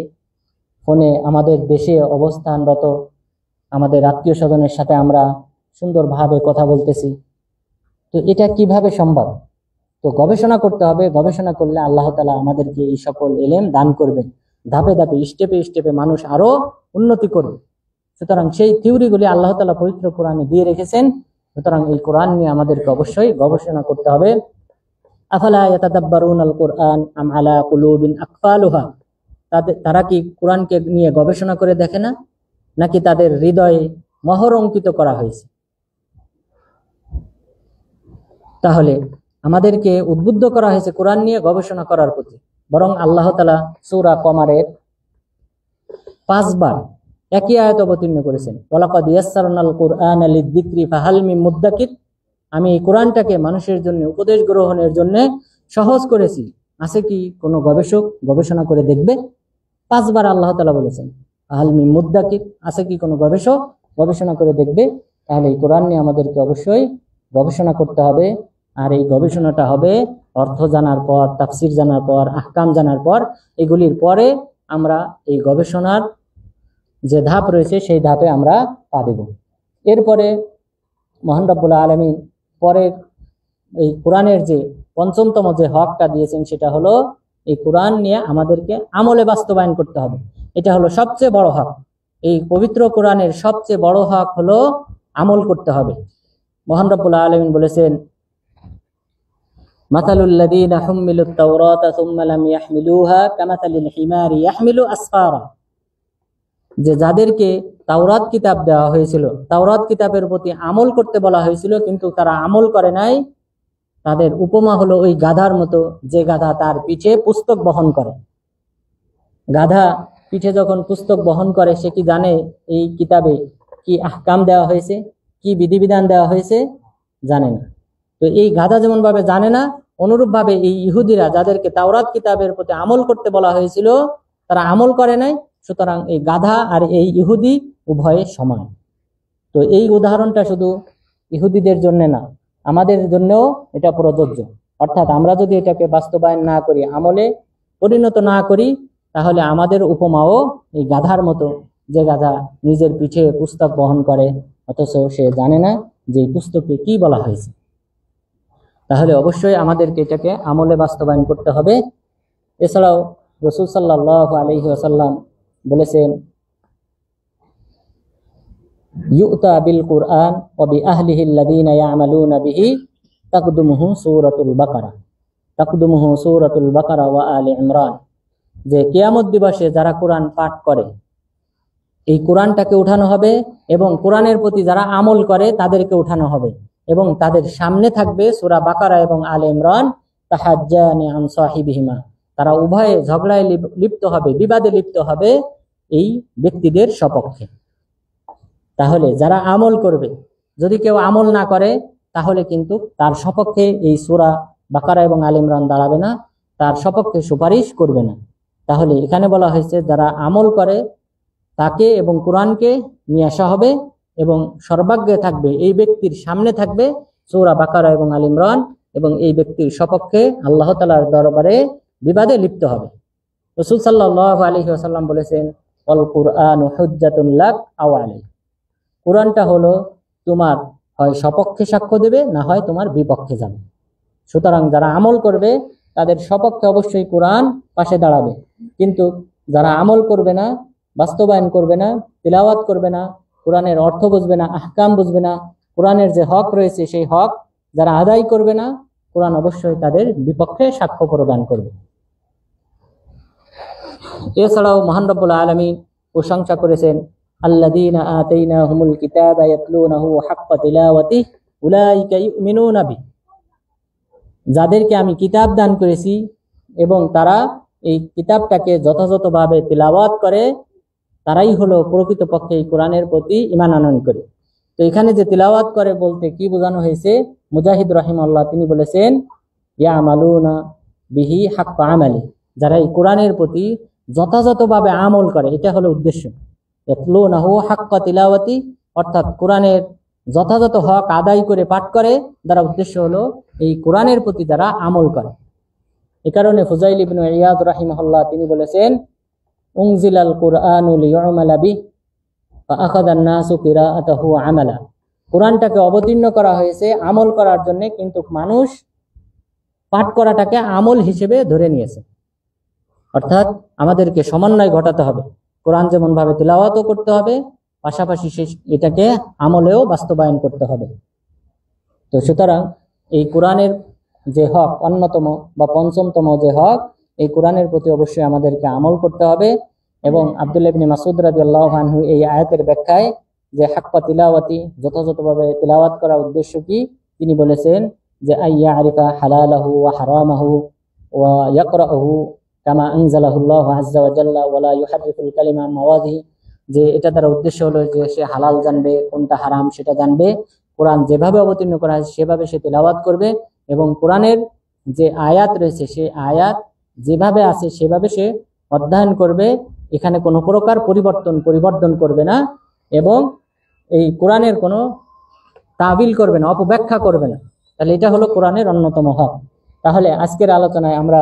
ফোনে আমাদের দেশে অবস্থানরত আমাদের আত্মীয় স্বজনের সাথে আমরা সুন্দরভাবে কথা বলতেছি। তো এটা কিভাবে সম্ভব? তো গবেষণা করতে হবে। গবেষণা করলে আল্লাহ তাআলা আমাদেরকে এই সকল ইলম দান করবেন। ধাপে ধাপে, স্টেপে স্টেপে মানুষ আরো উন্নতি করবে। সুতরাং সেই থিওরিগুলি আল্লাহ তাআলা পবিত্র কোরআনে দিয়ে রেখেছেন। সুতরাং এই কোরআন নিয়ে আমাদেরকে অবশ্যই গবেষণা করতে হবে। আফালা ইয়াতাদাব্বারুনাল কুরআন আম আলা কুলুবিন আকফালুহা, তারা কি কোরআনকে নিয়ে গবেষণা করে দেখে না, নাকি তাদের হৃদয়ে মোহর অঙ্কিত করা হয়েছে? তাহলে আমাদেরকে উদ্বুদ্ধ করা হয়েছে কোরআন নিয়ে গবেষণা করার প্রতি। বরং আল্লাহ তাআলা সূরা কমারের 5 বার একই আয়াত অবতীর্ণ করেছেন, ওয়ালাকাদ ইয়াসসারনাল কুরআনা লিযিকরি ফাহাল মিন মুদ্দাকির। আমি এই কোরআনটাকে মানুষের জন্য, উপদেশ গ্রহণের জন্য সহজ করেছি, আছে কি কোনো গবেষক গবেষণা করে দেখবে? 5 বার আল্লাহ তাআলা বলেছেন ফাহাল মিন মুদ্দাকির, আছে কি কোনো গবেষক গবেষণা করে দেখবে? তাহলে এই কোরআন নিয়ে আমাদেরকে অবশ্যই গবেষণা করতে হবে। আর এই গবেষণাটা হবে অর্থ জানার পর, তাফসির জানার পর, আহকাম জানার পর। এগুলির পরে আমরা এই গবেষণার যে ধাপ রয়েছে সেই ধাপে আমরা পা দেব। এরপরে মহান রব্বুল আলামিন পরে এই কোরআনের যে পঞ্চমতম যে হকটা দিয়েছেন, সেটা হলো এই কোরআন নিয়ে আমাদেরকে আমলে বাস্তবায়ন করতে হবে। এটা হলো সবচেয়ে বড় হক। এই পবিত্র কোরআনের সবচেয়ে বড় হক হলো আমল করতে হবে। মহান রব্বুল আলামিন বলেছেন, মাতালুল লাযীনা হুম্মিলুত তাওরাতা সুম্মা লাম ইয়াহমিলুহা কামাতালিল হিমারি ইয়াহমিলু আসফারা, যে যাদেরকে তাওরাত কিতাব দেওয়া হয়েছিল, তাওরাত কিতাবের প্রতি আমল করতে বলা হয়েছিল, কিন্তু তারা আমল করে নাই, তাদের উপমা হলো ওই গাধার মতো, যে গাধা তার পিঠে পুস্তক বহন করে। গাধা পিঠে যখন পুস্তক বহন করে, সে কি জানে এই কিতাবে কি আহকাম দেওয়া হয়েছে, কি বিধিবিধান দেওয়া হয়েছে? জানে না। তো এই গাধা যেমন ভাবে জানে না, অনুরূপ ভাবে এই ইহুদিরা যাদেরকে তাওরাত কিতাবের প্রতি আমল করতে বলা হয়েছিল, তারা আমল করে নাই। সুতরাং এই গাধা আর এই ইহুদি উভয়ে সমান। তো এই উদাহরণটা শুধু ইহুদিদের জন্য না, আমাদের জন্যও এটা প্রযোজ্য। অর্থাৎ আমরা যদি এটাকে বাস্তবায়ন না করি, আমলে পরিণত না করি, তাহলে আমাদের উপমাও এই গাধার মতো, যে গাধা নিজের পিঠে পুস্তক বহন করে অথচ সে জানে না যে এই পুস্তকে কি বলা হয়েছে। তাহলে অবশ্যই আমাদেরকে এটাকে আমলে বাস্তবায়ন করতে হবে। এছাড়াও রাসূল সাল্লাল্লাহু আলাইহি ওয়াসাল্লাম বলেছেন, ইউতা বিল কুরআন ওয়া বি আহলিহি আল্লাযীনা ইয়ামালুনা বিহি তাকদুমুহু সূরাতুল বাকারা, তাকদুমুহু সূরাতুল বাকারা ওয়া আলি ইমরান, যে কিয়ামত দিবসে যারা কোরআন পাঠ করে এই কোরআনটাকে উঠানো হবে, এবং কোরআনের প্রতি যারা আমল করে তাদেরকে উঠানো হবে, এবং তাদের সামনে থাকবে সূরা বাকারা এবং আলে ইমরান, তাহাজ্জানি আন সাহিবিহিমা, তারা উভয়ে ঝগড়ায় লিপ্ত হবে, বিবাদে লিপ্ত হবে এই ব্যক্তিদের সপক্ষে। তাহলে যারা আমল করবে, যদি কেউ আমল না করে তাহলে কিন্তু তার সপক্ষে এই সূরা বাকারা এবং আলে ইমরান দাঁড়াবে না, তার সপক্ষে সুপারিশ করবে না। তাহলে এখানে বলা হয়েছে যারা আমল করে তাকে এবং কোরআনকে নিয়ে আসা হবে, এবং সর্বাগ্রে থাকবে এই ব্যক্তির সামনে থাকবে সূরা বাকারা এবং আলে ইমরান, এবং এই ব্যক্তির সপক্ষে আল্লাহ তাআলার দরবারে বিবাদে লিপ্ত হবে। রাসূল সাল্লাল্লাহু আলাইহি ওয়াসাল্লাম বলেছেন, আল কুরআনু হুজ্জাতুন লাক আও আলাইক, কোরআনটা হলো তোমার হয় সপক্ষে সাক্ষ্য দেবে, না হয় তোমার বিপক্ষে যাবে। সুতরাং যারা আমল করবে তাদের সপক্ষে অবশ্যই কোরআন পাশে দাঁড়াবে, কিন্তু যারা আমল করবে না, বাস্তবায়ন করবে না, তিলাওয়াত করবে না, কোরআনের অর্থ বুঝবে না, আহকাম বুঝবে না, কোরআনের যে হক রয়েছে সেই হক যারা আদায় করবে না, কোরআন অবশ্যই তাদের বিপক্ষে সাক্ষ্য প্রদান করবে। এছাড়াও মহান রব্বুল আলামিন প্রশংসা করেছেন, আল্লাযীনা আতাইনাহুমুল কিতাবা ইয়াতলুনাহু হাক্কা তিলাওয়াতিহি উলাইকা ইউমিনুনা বিহি, যাদেরকে আমি কিতাব দান করেছি এবং তারা এই কিতাবটাকে যথাযথভাবে তিলাওয়াত করে, তারাই হলো প্রকৃতপক্ষে এই কোরআনের প্রতি ঈমান আনয়ন করে। তো এখানে যে তিলাওয়াত করে বলতে কি বোঝানো হয়েছে, মুজাহিদ রাহিমাহুল্লাহ তিনি বলেছেন, ইয়ামালুনা বিহি হাক্কা আমালি, যারা এই কোরআনের প্রতি যথাযথভাবে আমল করে, এটা হলো উদ্দেশ্য। ইয়াতলুনাহু হাক্কা তিলাওয়াতি, অর্থাৎ কোরআনের যথাযথ হক আদায় করে পাঠ করে, দ্বারা উদ্দেশ্য হলো এই কোরআনের প্রতি যারা আমল করে। এ কারণে ফুজাইল ইবনে ইয়াদ রাহিমাহুল্লাহ তিনি বলেছেন, উনজিলাল কুরআনু লিয়ুমালা বিহি ফাআখাযান নাসু কিরাআতাহু আমালা। কোরআনটাকে অবতীর্ণ করা হয়েছে আমল করার জন্য, কিন্তু মানুষ পাঠ করাটাকে আমল হিসেবে ধরে নিয়েছে। অর্থাৎ আমাদেরকে সমন্বয় ঘটাতে হবে, কোরআন যেমন ভাবে তিলাওয়াতও করতে হবে, পাশাপাশি এটাকে আমলেও বাস্তবায়ন করতে হবে। তো সুতরাং এই কোরআনের যে হক অন্যতম বা পঞ্চমতম যে হক, এই কোরআনের প্রতি অবশ্যই আমাদেরকে আমল করতে হবে। এবং আব্দুল্লাহ ইবনে মাসউদ রাদিয়াল্লাহু আনহু এই আয়াতের ব্যাখ্যায় যে হাক্কা তিলাওয়াতি, যথাযথভাবে তিলাওয়াত করার উদ্দেশ্য কি, তিনি বলেছেন যে আইয়া আরিফা হালালাহু ওয়া হারামাহু ওয়া ইয়াকরাহু কামা আনজালাহুল্লাহু আযজা ওয়া জাল্লা ওয়া লা ইউহাররিফুল কালিমা মাওয়াদিহি, যে এটা দ্বারা উদ্দেশ্য হলো যে সে হালাল জানবে, কোনটা হারাম সেটা জানবে, কোরআন যেভাবে অবতীর্ণ করা হয় সেভাবে সে তিলাওয়াত করবে, এবং কোরআনের যে আয়াত রয়েছে সেই আয়াত যেভাবে আছে সেভাবে সে অধ্যয়ন করবে, এখানে কোনো প্রকার পরিবর্তন করবে না, এবং এই কোরআনের কোনো তাবিল করবে না, অপব্যাখ্যা করবে না। তাহলে এটা হলো কোরআনের অন্যতম হক। তাহলে আজকের আলোচনায় আমরা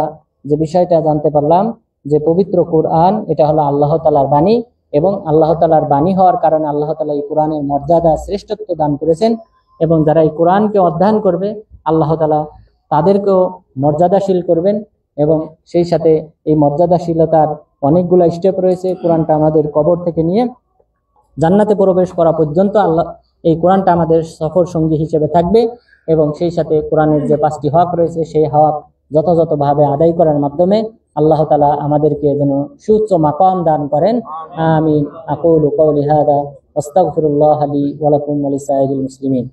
যে বিষয়টা জানতে পারলাম যে পবিত্র কোরআন এটা হলো আল্লাহ তাআলার বাণী, এবং আল্লাহ তাআলার বাণী হওয়ার কারণে আল্লাহ তাআলা এই কোরআনের মর্যাদা শ্রেষ্ঠত্ব দান করেছেন, এবং যারা এই কোরআনকে অধ্যয়ন করবে আল্লাহ তাআলা তাদেরকেও মর্যাদাশীল করবেন। এবং সেই সাথে এই মর্যাদাশীলতার অনেকগুলো স্টেপ রয়েছে। কোরআনটা আমাদের কবর থেকে নিয়ে জান্নাতে প্রবেশ করা পর্যন্ত এই কোরআনটা আমাদের সফর সঙ্গী হিসেবে থাকবে, এবং সেই সাথে কোরআনের যে 5টি হক রয়েছে সেই হক যথাযথভাবে আদায় করার মাধ্যমে আল্লাহ তাআলা আমাদেরকে যেন সুউচ্চ মাকাম দান করেন। আমিন। আকুলু কওলি হাদা ওয়াস্তাগফিরুল্লাহ লি ওয়া লাকুম ওয়া লিসাইরিল মুসলিমিন।